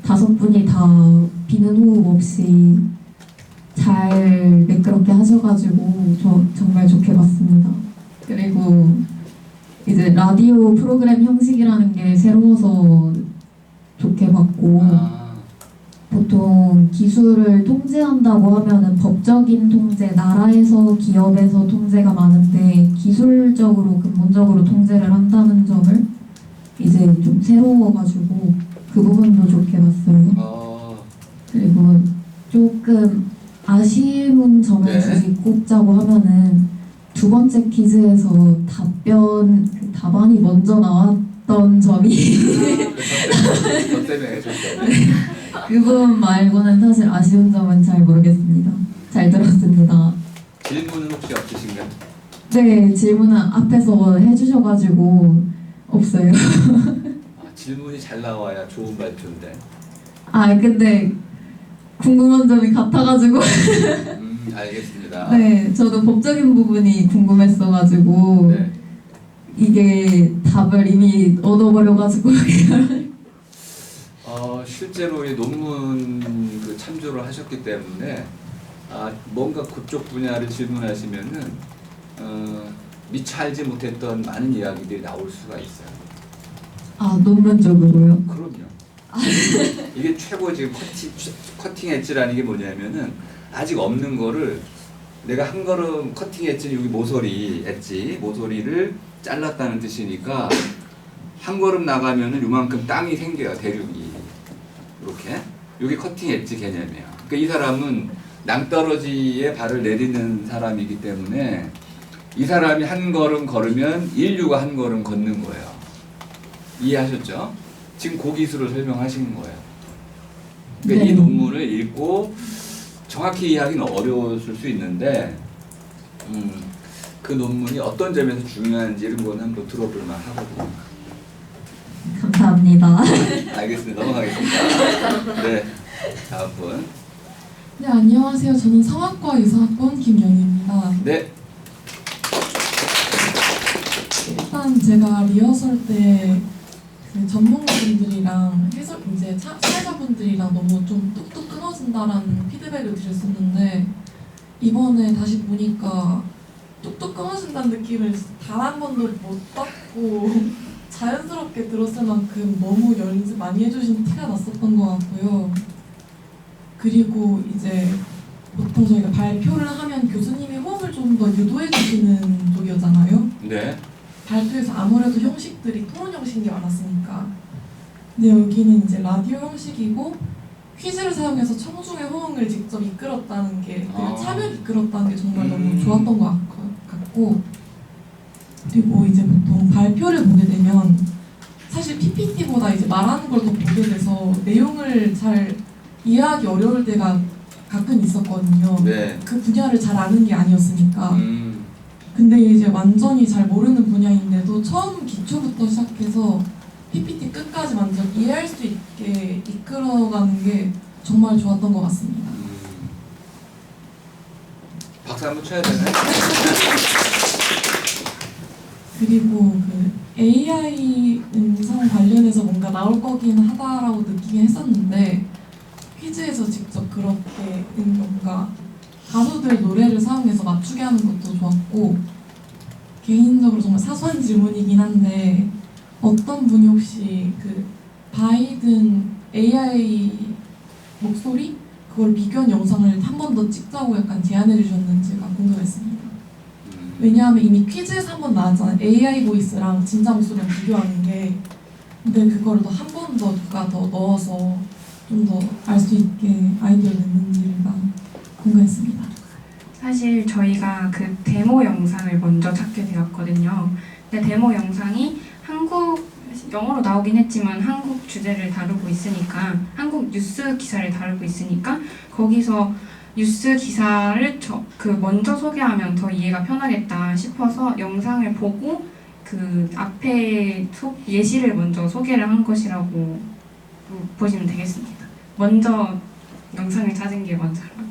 5분이 다 비는 호흡 없이 잘 매끄럽게 하셔가지고 저 정말 좋게 봤습니다. 그리고 이제 라디오 프로그램 형식이라는 게 새로워서 좋게 봤고, 보통 기술을 통제한다고 하면은 법적인 통제, 나라에서 기업에서 통제가 많은데 기술적으로 근본적으로 통제를 한다는 점을 이제 좀 새로워가지고 그 부분도 좋게 봤어요. 그리고 조금 아쉬운 점을 굳이 꼽자고 하면은 두 번째 퀴즈에서 답안이 먼저 나왔던 점이 저 때문에. 그 부분 말고는 사실 아쉬운 점은 잘 모르겠습니다. 잘 들었습니다. 질문은 혹시 없으신가요? 네, 질문은 앞에서 해주셔가지고 없어요. 질문이 잘 나와야 좋은 발표인데. 근데 궁금한 점이 같아가지고 알겠습니다. 네, 저도 법적인 부분이 궁금했어가지고 네. 이게 답을 이미 얻어버려가지고 실제로 이 논문 참조를 하셨기 때문에 뭔가 그쪽 분야를 질문하시면은 미처 알지 못했던 많은 이야기들이 나올 수가 있어요. 논문적으로요? 그럼요. 이게 최고 지금 커팅 엣지라는 게 뭐냐면은 아직 없는 거를 내가 한 걸음 커팅 엣지, 여기 모서리 엣지, 모서리를 잘랐다는 뜻이니까 한 걸음 나가면은 요만큼 땅이 생겨요, 대륙이. 이렇게. 이게 커팅 엣지 개념이에요. 그러니까 이 사람은 낭떠러지에 발을 내딛는 사람이기 때문에 이 사람이 한 걸음 걸으면 인류가 한 걸음 걷는 거예요. 이해하셨죠? 지금 그 기술을 설명하시는 거예요. 그러니까 이 논문을 읽고 정확히 이해하기는 어려웠을 수 있는데 그 논문이 어떤 점에서 중요한지 이런 건 한번 들어볼 만하거든요. 감사합니다. 알겠습니다. 넘어가겠습니다. 네, 다음 분. 네, 안녕하세요. 저는 성악과 유사학번 김연희입니다. 네. 일단 제가 리허설 때 그 전문가분들이랑 이제 사회자분들이랑 너무 좀 뚝뚝 끊어진다라는 피드백을 드렸었는데, 이번에 다시 보니까 뚝뚝 끊어진다는 느낌을 단 한 번도 못 받고 자연스럽게 들었을 만큼 너무 연습 많이 해주신 티가 났었던 것 같고요. 그리고 이제 보통 저희가 발표를 하면 교수님이 호흡을 좀 더 유도해 주시는 쪽이었잖아요. 네. 발표에서 아무래도 형식들이 토론 형식이 많았으니까. 근데 여기는 이제 라디오 형식이고 퀴즈를 사용해서 청중의 호응을 직접 이끌었다는 게, 참여를 이끌었다는 게 정말 너무 좋았던 것 같고, 그리고 이제 보통 발표를 보게 되면 사실 PPT보다 이제 말하는 걸 더 보게 돼서 내용을 잘 이해하기 어려울 때가 가끔 있었거든요. 네. 그 분야를 잘 아는 게 아니었으니까. 근데 이제 완전히 잘 모르는 분야인데도 처음 기초부터 시작해서 PPT 끝까지 완전 이해할 수 있게 이끌어가는 게 정말 좋았던 것 같습니다. 박수 한번 쳐야 되나요? 그리고 그 AI 음성 관련해서 뭔가 나올 거긴 하다라고 느끼긴 했었는데, 퀴즈에서 직접 그렇게 뭔가 가수들 노래를 사용해서 맞추게 하는 것도 좋았고, 개인적으로 정말 사소한 질문이긴 한데 어떤 분이 혹시 그 바이든 AI 목소리? 그걸 비교한 영상을 한 번 더 찍자고 약간 제안해 주셨는지가 궁금했습니다. 왜냐하면 이미 퀴즈에서 한 번 나왔잖아요. AI 보이스랑 진짜 목소리랑 비교하는 게. 근데 그거를 더 한 번 더 누가 더 넣어서 좀 더 알 수 있게 아이디어를 냈는지가 궁금했습니다. 사실 저희가 그 데모 영상을 먼저 찾게 되었거든요. 근데 데모 영상이 영어로 나오긴 했지만 한국 주제를 다루고 있으니까, 한국 뉴스 기사를 다루고 있으니까 거기서 뉴스 기사를 먼저 소개하면 더 이해가 편하겠다 싶어서 영상을 보고 그 앞에 예시를 먼저 소개를 한 것이라고 보시면 되겠습니다. 먼저 영상을 찾은 게 먼저라고.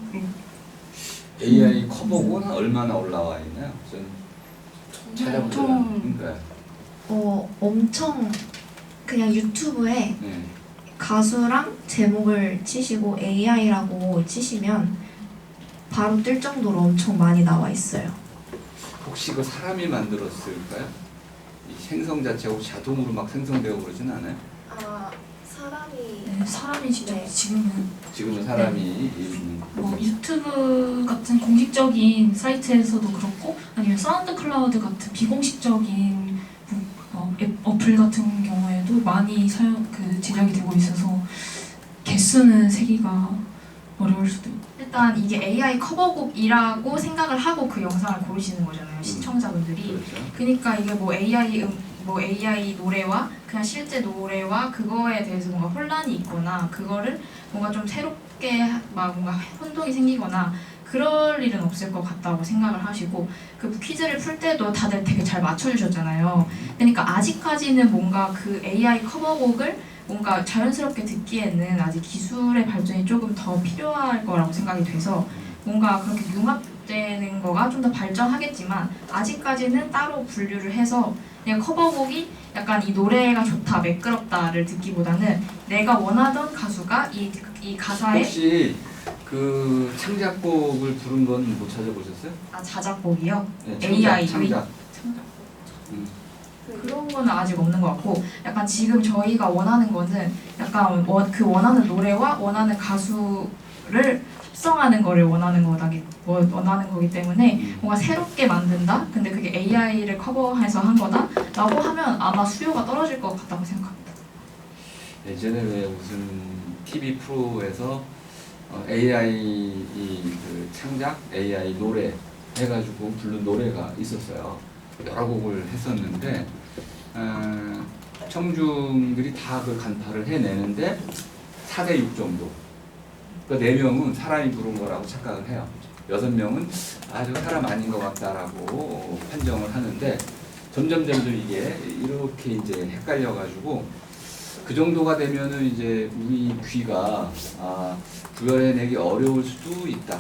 AI 커버곡은 얼마나 올라와 있나요? 좀 찾아보니까 엄청 그냥 유튜브에 가수랑 제목을 치시고 AI라고 치시면 바로 뜰 정도로 엄청 많이 나와 있어요. 혹시 그 사람이 만들었을까요? 이 생성 자체가 혹시 자동으로 막 생성되고 그러진 않아요? 사람이 진짜 네. 지금은 사람이 유튜브 같은 공식적인 사이트에서도 그렇고 아니면 사운드 클라우드 같은 비공식적인 어플 같은 경우에도 많이 제작이 되고 있어서 개수는 세기가 어려울 수도 있고. 일단 이게 AI 커버곡이라고 생각을 하고 그 영상을 고르시는 거잖아요, 시청자분들이. 그렇죠. 그러니까 이게 뭐 AI 노래와 그냥 실제 노래와 그거에 대해서 뭔가 혼란이 있거나 그거를 뭔가 좀 새롭게 막 뭔가 혼동이 생기거나 그럴 일은 없을 것 같다고 생각을 하시고, 그 퀴즈를 풀 때도 다들 되게 잘 맞춰주셨잖아요. 그러니까 아직까지는 뭔가 그 AI 커버곡을 뭔가 자연스럽게 듣기에는 아직 기술의 발전이 조금 더 필요할 거라고 생각이 돼서 뭔가 그렇게 융합되는 거가 좀 더 발전하겠지만 아직까지는 따로 분류를 해서 그냥 커버곡이 약간 이 노래가 좋다, 매끄럽다를 듣기보다는 내가 원하던 가수가 이 가사에 혹시 그 창작곡을 부른 건 못 찾아보셨어요? 자작곡이요? 네, AI 창작. 그런 거는 아직 없는 것 같고, 약간 지금 저희가 원하는 거는 약간 그 원하는 노래와 원하는 가수를 합성하는 거를 원하는 거기 때문에 뭔가 새롭게 만든다? 근데 그게 AI를 커버해서 한 거다? 라고 하면 아마 수요가 떨어질 것 같다고 생각합니다. 예전에 왜 무슨 TV 프로에서 AI 그 창작, AI 노래 해가지고 부른 노래가 있었어요. 여러 곡을 했었는데 청중들이 다 그 간파를 해내는데 4대6 정도. 그러니까 4명은 사람이 부른 거라고 착각을 해요. 6명은 저 사람 아닌 것 같다라고 판정을 하는데 점점 이게 이렇게 이제 헷갈려가지고 그 정도가 되면은 이제 우리 귀가 구별해내기 어려울 수도 있다.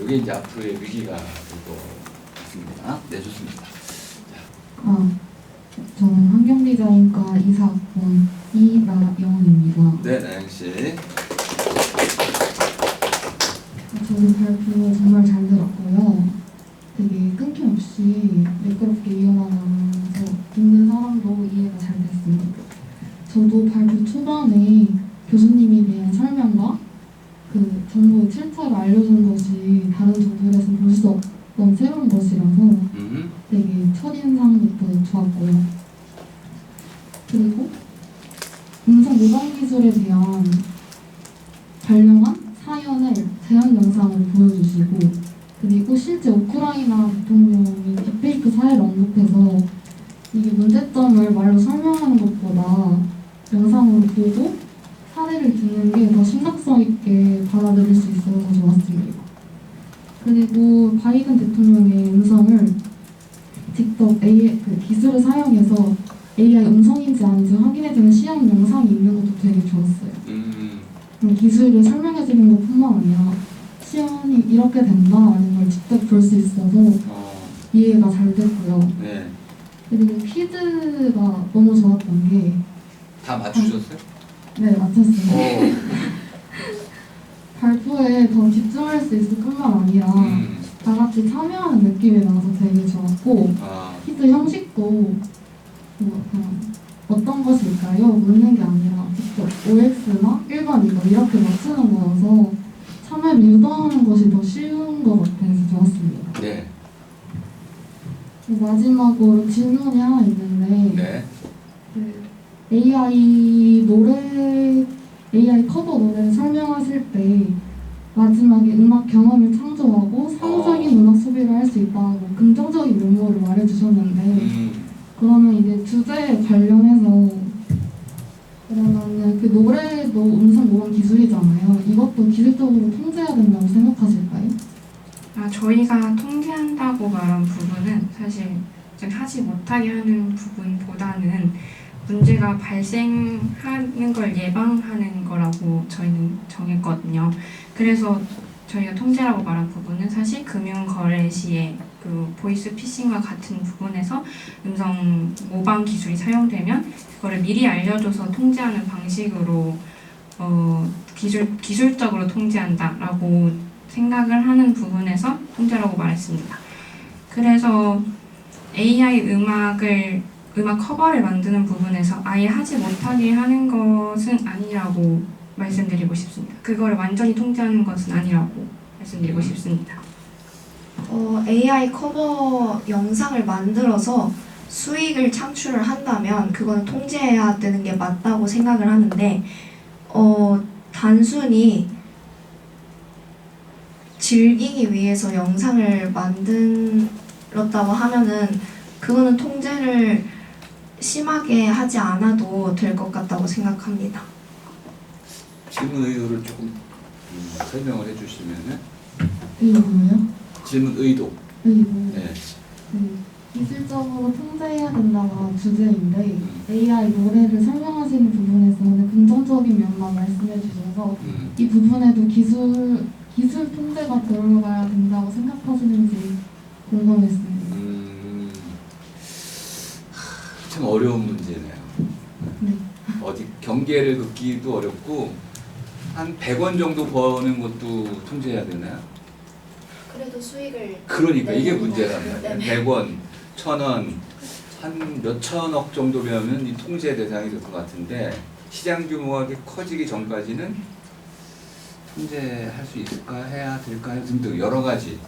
이게 이제 앞으로의 위기가 될 것 같습니다. 네, 좋습니다. 저는 환경디자인과 이사학번 이나영입니다. 네, 나영 씨. 저도 발표 정말 잘 들었고요. 되게 끊김없이 매끄럽게 이어나가면서 듣는 사람도 이해가 잘 됐습니다. 저도 발표 초반에 교수님이 대한 설명과 그 정보의 출처를 알려준 것이 다른 저들에서 볼 수 없던 새로운 것이라서 되게 첫인상부터 좋았고요. 그리고 음성 모방 기술에 대한 발명한 사연을 제안 영상을 보여주시고, 그리고 실제 우크라이나 대통령이 딥페이크 사례를 언급해서 이게 문제점을 말로 설명하는 것보다 영상으로 보고 사례를 듣는 게 더 심각성 있게 받아들일 수 있어서 더 좋았습니다. 그리고 바이든 대통령의 음성을 직접 그 기술을 사용해서 AI 음성인지 아닌지 확인해주는 시연 영상이 있는 것도 되게 좋았어요. 기술을 설명해주는 것뿐만 아니라 시연이 이렇게 된다라는 걸 직접 볼 수 있어서 이해가 잘 됐고요. 네. 그리고 퀴즈가 너무 좋았던 게 다 맞추셨어요? 네, 맞췄어요. 발표에 더 집중할 수 있을 뿐만 아니라 다 같이 참여하는 느낌이 나서 되게 좋았고 퀴즈 형식도 그냥 어떤 것일까요? 묻는 게 아니라 직접 OX나 1번, 2번 이렇게 맞추는 거여서 참여를 유도하는 것이 더 쉬운 것 같아서 좋았습니다. 네. 마지막으로 질문이 하나 있는데 네. AI 커버 노래를 설명하실 때 마지막에 음악 경험을 창조하고 상상적인 음악 소비를 할 수 있다고 긍정적인 면모를 말해주셨는데 그러면 이제 주제에 관련해서 그러면은 그 노래도 음성 모방 기술이잖아요. 이것도 기술적으로 통제해야 된다고 생각하실까요? 저희가 통제한다고 말한 부분은 사실 좀 하지 못하게 하는 부분보다는 문제가 발생하는 걸 예방하는 거라고 저희는 정했거든요. 그래서 저희가 통제라고 말한 부분은 사실 금융거래 시에 그 보이스 피싱과 같은 부분에서 음성 모방 기술이 사용되면 그거를 미리 알려줘서 통제하는 방식으로 기술적으로 통제한다라고 생각을 하는 부분에서 통제라고 말했습니다. 그래서 AI 음악 커버를 만드는 부분에서 아예 하지 못하게 하는 것은 아니라고 말씀드리고 싶습니다. 그거를 완전히 통제하는 것은 아니라고 말씀드리고 싶습니다. AI 커버 영상을 만들어서 수익을 창출을 한다면 그건 통제해야 되는 게 맞다고 생각을 하는데 단순히 즐기기 위해서 영상을 만들었다고 하면은 그거는 통제를 심하게 하지 않아도 될 것 같다고 생각합니다. 질문 의도를 조금 설명을 해주시면은. 의도요? 질문 의도. 의도. 네. 기술적으로 통제해야 된다가 주제인데 AI 노래를 설명하시는 부분에서는 긍정적인 면만 말씀해 주셔서 이 부분에도 기술 통제가 들어가야 된다고 생각하시는지 궁금했습니다. 참 어려운 문제네요. 네. 어디 경계를 긋기도 어렵고 한 100원 정도 버는 것도 통제해야 되나요? 그래도 수익을 그러니까 이게 문제란 말이에요. 100원, 1000원, 한 몇천억 정도면 이 통제 대상이 될 것 같은데 시장 규모가 커지기 전까지는 통제할 수 있을까 해야 될까 등등 여러 가지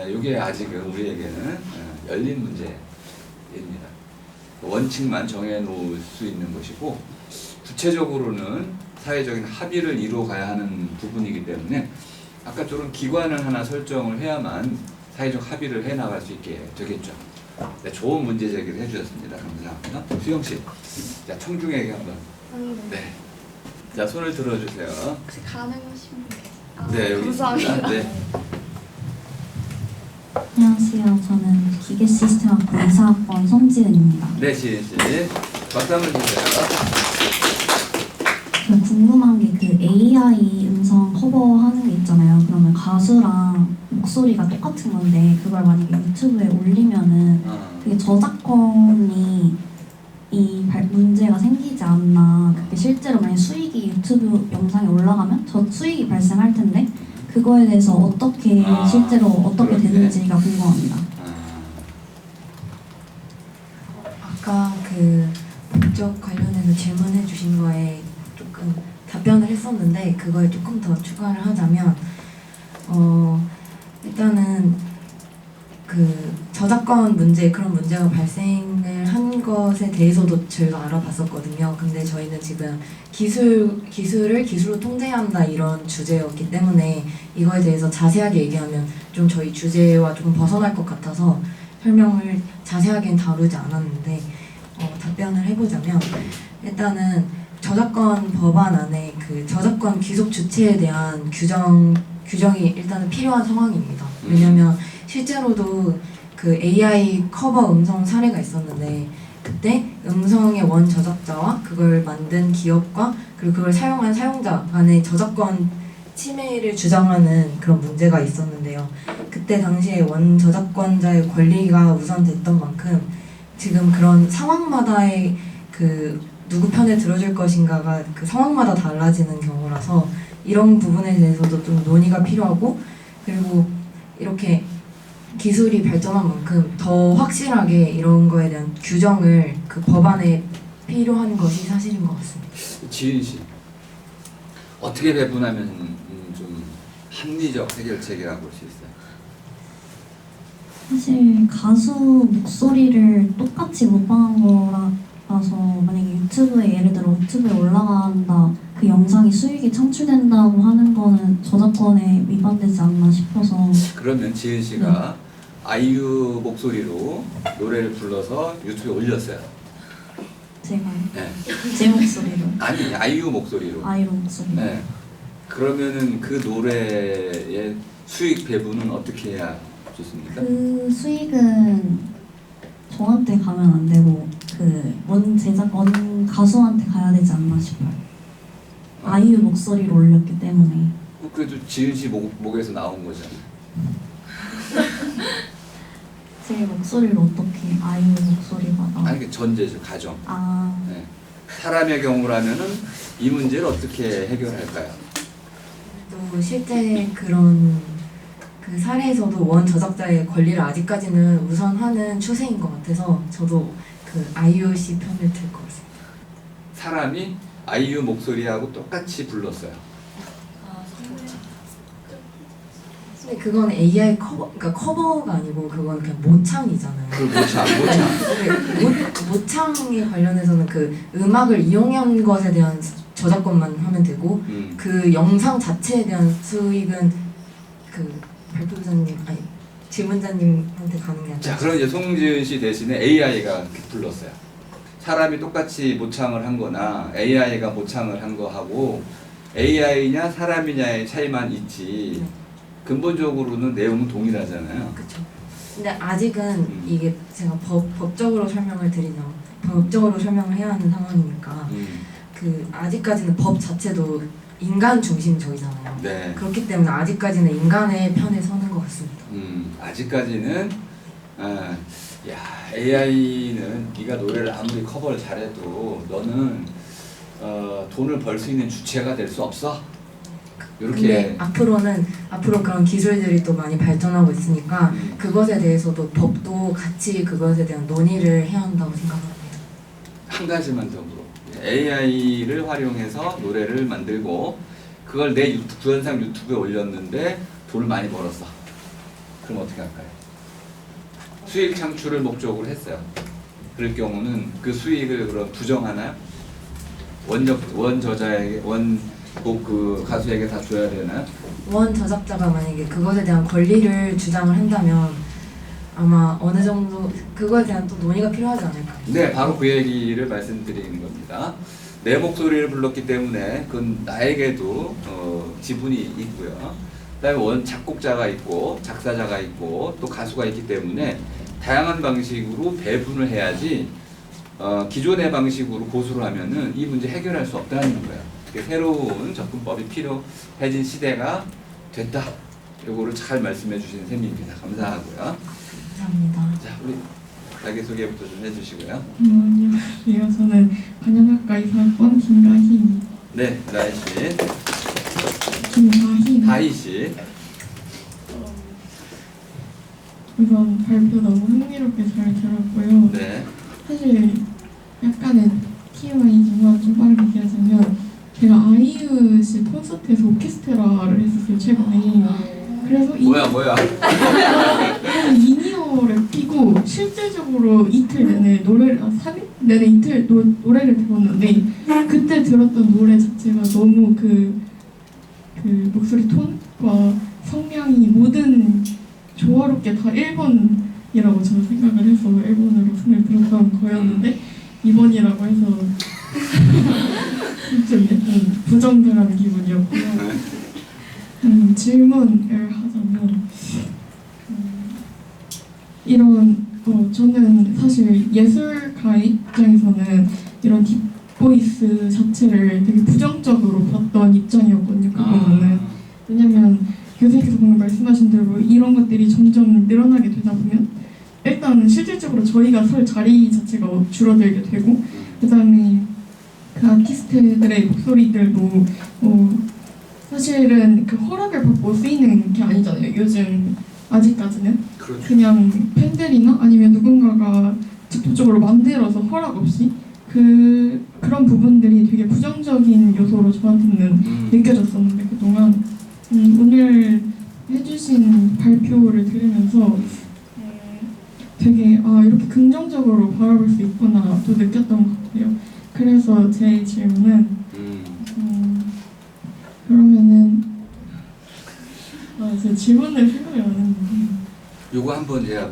이게 아직은 우리에게는 열린 문제입니다. 원칙만 정해놓을 수 있는 것이고 구체적으로는 사회적인 합의를 이루어 가야 하는 부분이기 때문에 아까처럼 기관을 하나 설정을 해야만 사회적 합의를 해나갈 수 있게 되겠죠. 네, 좋은 문제 제기를 해주셨습니다. 감사합니다. 수영씨, 자 청중에게 한번. 네. 자 손을 들어주세요. 혹시 가능하신 분? 네 여기 있습니다. 네. 안녕하세요. 저는 기계시스템학부 이사학번 송지은입니다. 네, 지은씨. 박수 한번 주세요. 저 궁금한 게 그 AI 음성 커버하는 게 있잖아요. 그러면 가수랑 목소리가 똑같은 건데 그걸 만약에 유튜브에 올리면은 그게 저작권이 문제가 생기지 않나. 그게 실제로 만약 수익이 유튜브 영상에 올라가면 수익이 발생할 텐데 그거에 대해서 어떻게 실제로 어떻게 되는지가 궁금합니다. 아까 그 목적 관련해서 질문해 주신 거에 조금 답변을 했었는데 그거에 조금 더 추가를 하자면 일단은 그 저작권 문제 그런 문제가 발생을 한 것에 대해서도 저희가 알아봤었거든요. 근데 저희는 지금 기술을 기술로 통제해야 한다 이런 주제였기 때문에 이거에 대해서 자세하게 얘기하면 좀 저희 주제와 좀 벗어날 것 같아서 설명을 자세하게는 다루지 않았는데 답변을 해보자면 일단은 저작권 법안 안에 그 저작권 귀속 주체에 대한 규정이 일단은 필요한 상황입니다. 왜냐면 실제로도 그 AI 커버 음성 사례가 있었는데 그때 음성의 원 저작자와 그걸 만든 기업과 그리고 그걸 사용한 사용자 간의 저작권 침해를 주장하는 그런 문제가 있었는데요. 그때 당시에 원 저작권자의 권리가 우선됐던 만큼 지금 그런 상황마다의 그 누구 편에 들어줄 것인가가 그 상황마다 달라지는 경우라서 이런 부분에 대해서도 좀 논의가 필요하고 그리고 이렇게 기술이 발전한 만큼 더 확실하게 이런 거에 대한 규정을 그 법안에 필요한 것이 사실인 것 같습니다. 지은 씨, 어떻게 배분하면 좀 합리적 해결책이라고 볼 수 있어요? 사실 가수 목소리를 똑같이 모방한 거라서 만약에 유튜브에 예를 들어 유튜브에 올라간다 그 영상이 수익이 창출된다고 하는 거는 저작권에 위반되지 않나 싶어서. 그러면 지은 씨가 아이유 목소리로 노래를 불러서 유튜브에 올렸어요. 제가요? 네. 제 목소리로? 아니, 아이유 목소리로. 아이유 목소리. 네. 그러면은 그 노래의 수익 배분은 어떻게 해야 좋습니까? 그 수익은 저한테 가면 안 되고 원 가수한테 가야 되지 않나 싶어요. 아이유 목소리로 올렸기 때문에. 그래도 지은 씨 목에서 나온 거잖아요. 제 목소리를 어떻게 아이유 목소리가 나? 아니, 그 전제죠, 가정. 아. 네. 사람의 경우라면은 이 문제를 어떻게 해결할까요? 또 실제 그런 그 사례에서도 원 저작자의 권리를 아직까지는 우선하는 추세인 것 같아서 저도 그 아이유 씨 편을 들 것 같습니다. 사람이 아이유 목소리하고 똑같이 불렀어요. 근데 그건 AI 커버, 그러니까 커버가 아니고 그건 그냥 모창이잖아요. 그 모창. 모창에 관련해서는 그 음악을 이용한 것에 대한 저작권만 하면 되고 그 영상 자체에 대한 수익은 그 발표자님 아니 질문자님한테 가는 게 아니라. 자, 그럼 이제 송지은 씨 대신에 AI가 불렀어요. 사람이 똑같이 모창을 한 거나 AI가 모창을 한 거하고 AI냐 사람이냐의 차이만 있지 근본적으로는 내용은 동일하잖아요. 그렇죠. 근데 아직은 이게 제가 법적으로 설명을 드리면 법적으로 설명을 해야 하는 상황이니까 그 아직까지는 법 자체도 인간 중심적이잖아요. 네. 그렇기 때문에 아직까지는 인간의 편에 서는 것 같습니다. 아직까지는 AI는 네가 노래를 아무리 커버를 잘해도 너는 돈을 벌 수 있는 주체가 될 수 없어. 이렇게. 근데 앞으로 그런 기술들이 또 많이 발전하고 있으니까 그것에 대해서도 법도 같이 그것에 대한 논의를 해야 한다고 생각합니다. 한 가지만 더 물어. AI를 활용해서 노래를 만들고 그걸 내 구현상 유튜브에 올렸는데 돈을 많이 벌었어. 그럼 어떻게 할까요? 수익 창출을 목적으로 했어요. 그럴 경우는 그 수익을 그럼 부정하나요? 원 저자에게 그 가수에게 다 줘야 되나요? 원 저작자가 만약에 그것에 대한 권리를 주장을 한다면 아마 어느 정도 그거에 대한 또 논의가 필요하지 않을까. 네, 바로 그 얘기를 말씀드리는 겁니다. 내 목소리를 불렀기 때문에 그건 나에게도 지분이 있고요. 그다음에 작곡자가 있고 작사자가 있고 또 가수가 있기 때문에 다양한 방식으로 배분을 해야지 기존의 방식으로 고수를 하면은 이 문제 해결할 수 없다는 거예요. 새로운 접근법이 필요해진 시대가 됐다. 요거를 잘 말씀해 주신 셈입니다. 감사하고요. 감사합니다. 자, 우리 자기소개부터 좀 해주시고요. 안녕하세요. 저는 관영학과 이사학번 김가희입니다. 네, 나희 씨. 김가희. 씨. 우선 발표 너무 흥미롭게 잘 들었고요. 네. 사실 약간의 TMI지만 좀 빠르게 얘기하자면 제가 아이유 씨 콘서트에서 오케스트라를 했었어요 최근에. 그래서 뭐야? 인이어를 끼고 실질적으로 이틀 내내 노래를 3일 내내 이틀 노래를 들었는데 그때 들었던 노래 자체가 너무 그 목소리 톤과 성량이 모든 조화롭게 다 1번이라고 저는 생각을 해서 1번으로 손을 들었던 거였는데 2번이라고 해서 좀 약간 부정당하는 기분이었고요. 질문을 하자면 이런 저는 사실 예술가의 입장에서는 이런 딥보이스 자체를 되게 부정적으로 봤던 입장이었거든요. 그거는 왜냐면 교수님께서 방금 말씀하신 대로 이런 것들이 점점 늘어나게 되다 보면 일단 실질적으로 저희가 설 자리 자체가 줄어들게 되고 그 다음에 그 아티스트들의 목소리들도 사실은 그 허락을 받고 쓰이는 게 아니잖아요. 요즘 아직까지는 그렇죠. 그냥 팬들이나 아니면 누군가가 직접적으로 만들어서 허락 없이 그런 부분들이 되게 부정적인 요소로 저한테는 느껴졌었는데 그동안 오늘 해주신 발표를 들으면서 되게 이렇게 긍정적으로 바라볼 수 있구나 또 느꼈던 것 같아요. 그래서 제 질문은 제 질문을 생각이 안 했는데. 요거 한번 제가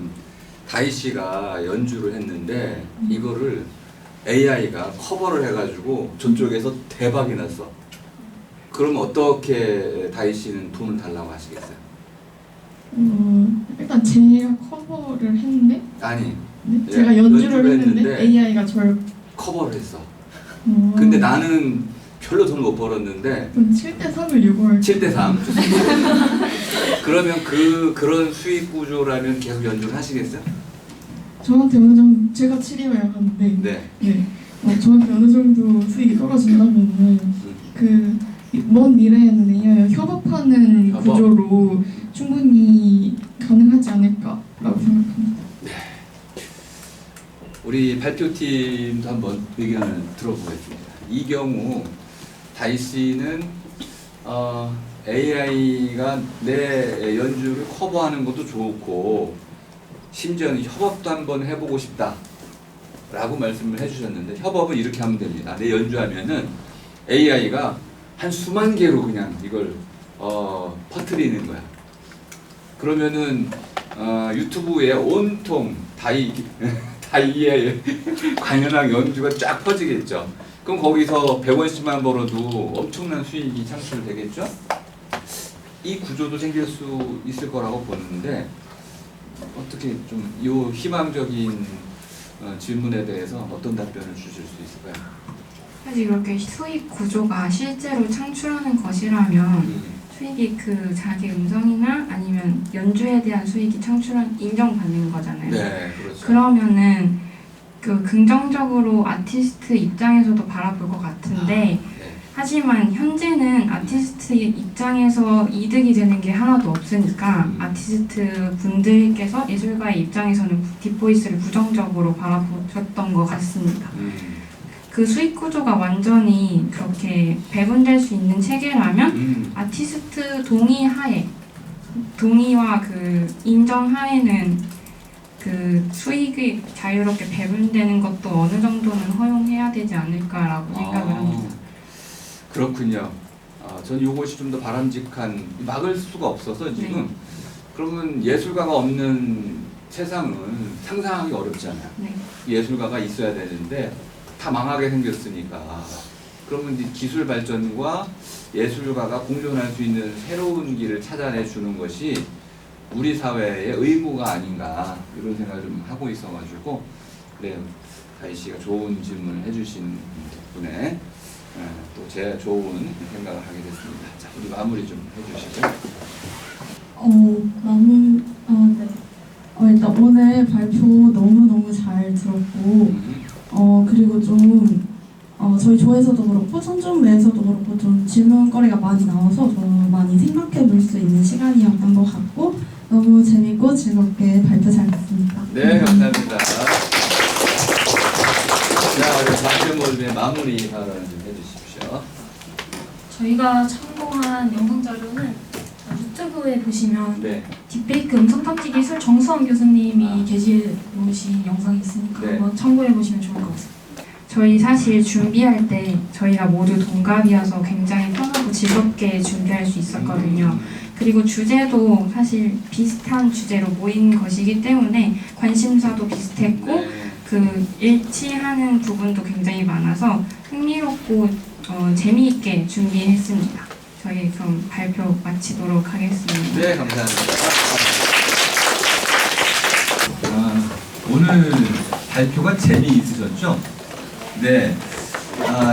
다희 씨가 연주를 했는데 이거를 AI가 커버를 해가지고 저쪽에서 대박이 났어. 그럼 어떻게 다희 씨는 돈을 달라고 하시겠어요? 일단 제가 커버를 했는데 아니. 네? 제가 연주를 했는데 AI가 저를 커버를 했어. 근데 나는 별로 돈 못 벌었는데 그럼 7대3을 요구할 7대3 그러면 그런 수익 구조라면 계속 연주를 하시겠어요? 저한테 어느 정도 제가 7위를 하는데 네. 저한테 어느 정도 수익이 떨어진다면은 그 먼 미래에는 AI와 협업하는 구조로 충분히 가능하지 않을까라고 생각합니다. 우리 발표팀도 한번 의견을 들어보겠습니다. 이 경우 다희 씨는 AI가 내 연주를 커버하는 것도 좋고 심지어는 협업도 한번 해보고 싶다 라고 말씀을 해주셨는데, 협업은 이렇게 하면 됩니다. 내 연주하면은 AI가 한 수만 개로 그냥 이걸 퍼뜨리는 거야. 그러면은 유튜브에 온통 다이의 관련한 연주가 쫙 퍼지겠죠. 그럼 거기서 100원씩만 벌어도 엄청난 수익이 창출되겠죠? 이 구조도 생길 수 있을 거라고 보는데 어떻게 좀 이 희망적인 질문에 대해서 어떤 답변을 주실 수 있을까요? 사실 그렇게 수익 구조가 실제로 창출하는 것이라면 수익이 그 자기 음성이나 아니면 연주에 대한 수익이 인정받는 거잖아요. 네, 그렇죠. 그러면은 그 긍정적으로 아티스트 입장에서도 바라볼 것 같은데 하지만 현재는 아티스트 입장에서 이득이 되는 게 하나도 없으니까 아티스트 분들께서 예술가의 입장에서는 딥보이스를 부정적으로 바라보셨던 것 같습니다. 그 수익 구조가 완전히 그렇게 배분될 수 있는 체계라면 아티스트 동의와 그 인정하에는 그 수익이 자유롭게 배분되는 것도 어느 정도는 허용해야 되지 않을까라고 생각을 합니다. 그렇군요. 전 이것이 좀 더 바람직한, 막을 수가 없어서 지금 그러면 예술가가 없는 세상은 상상하기 어렵잖아요. 예술가가 있어야 되는데 다 망하게 생겼으니까. 그러면 이제 기술 발전과 예술가가 공존할 수 있는 새로운 길을 찾아내 주는 것이 우리 사회의 의무가 아닌가 이런 생각을 좀 하고 있어가지고 다희 씨가 좋은 질문을 해주신 덕분에 또 제 좋은 생각을 하게 됐습니다. 자, 우리 마무리 좀 해주시죠. 일단 오늘 발표 너무너무 잘 들었고 그리고 좀 저희 조에서도 그렇고 천중매에서도 그렇고 좀 질문거리가 많이 나와서 좀 많이 생각해 볼 수 있는 시간이었던 것 같고 너무 재밌고 즐겁게 발표 잘 됐습니다. 네, 감사합니다. 자, 우리 발표 모임의 마무리 발언 좀 해주십시오. 저희가 참고한 영상 자료는 유튜브에 보시면 딥페이크 음성 탐지 기술 정수원 교수님이 게시해 놓으신 영상이 있으니까 한번 참고해 보시면 좋을 것 같습니다. 저희 사실 준비할 때 저희가 모두 동갑이어서 굉장히 편하고 즐겁게 준비할 수 있었거든요. 그리고 주제도 사실 비슷한 주제로 모인 것이기 때문에 관심사도 비슷했고 그 일치하는 부분도 굉장히 많아서 흥미롭고 재미있게 준비했습니다. 저희 그럼 발표 마치도록 하겠습니다. 네, 감사합니다. 오늘 발표가 재미있으셨죠? 네.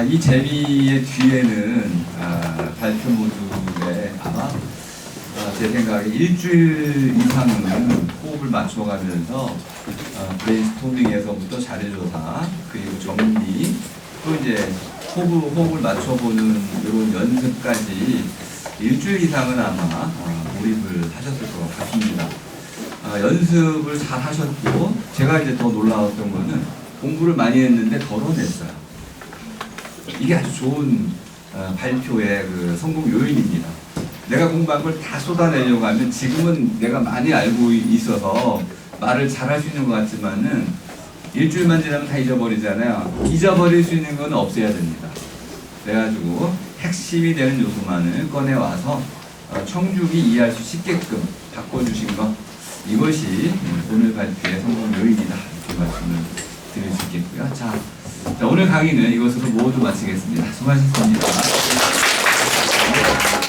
이 재미의 뒤에는 발표 모듈에 아마 제 생각에 일주일 이상은 호흡을 맞춰가면서 브레인스토밍에서부터 자료조사 그리고 정리 또 이제 호흡을 맞춰보는 이런 연습까지 일주일 이상은 아마 몰입을 하셨을 것 같습니다. 연습을 잘 하셨고 제가 이제 더 놀라웠던 거는 공부를 많이 했는데 덜어냈어요. 이게 아주 좋은 발표의 그 성공 요인입니다. 내가 공부한 걸 다 쏟아내려고 하면 지금은 내가 많이 알고 있어서 말을 잘할 수 있는 것 같지만은 일주일만 지나면 다 잊어버리잖아요. 잊어버릴 수 있는 건 없애야 됩니다. 그래가지고 핵심이 되는 요소만을 꺼내와서 청중이 이해할 수 쉽게끔 바꿔주신 것, 이것이 오늘 발표의 성공 요인이다, 이렇게 말씀을 드릴 수 있겠고요. 자, 오늘 강의는 이것으로 모두 마치겠습니다. 수고하셨습니다.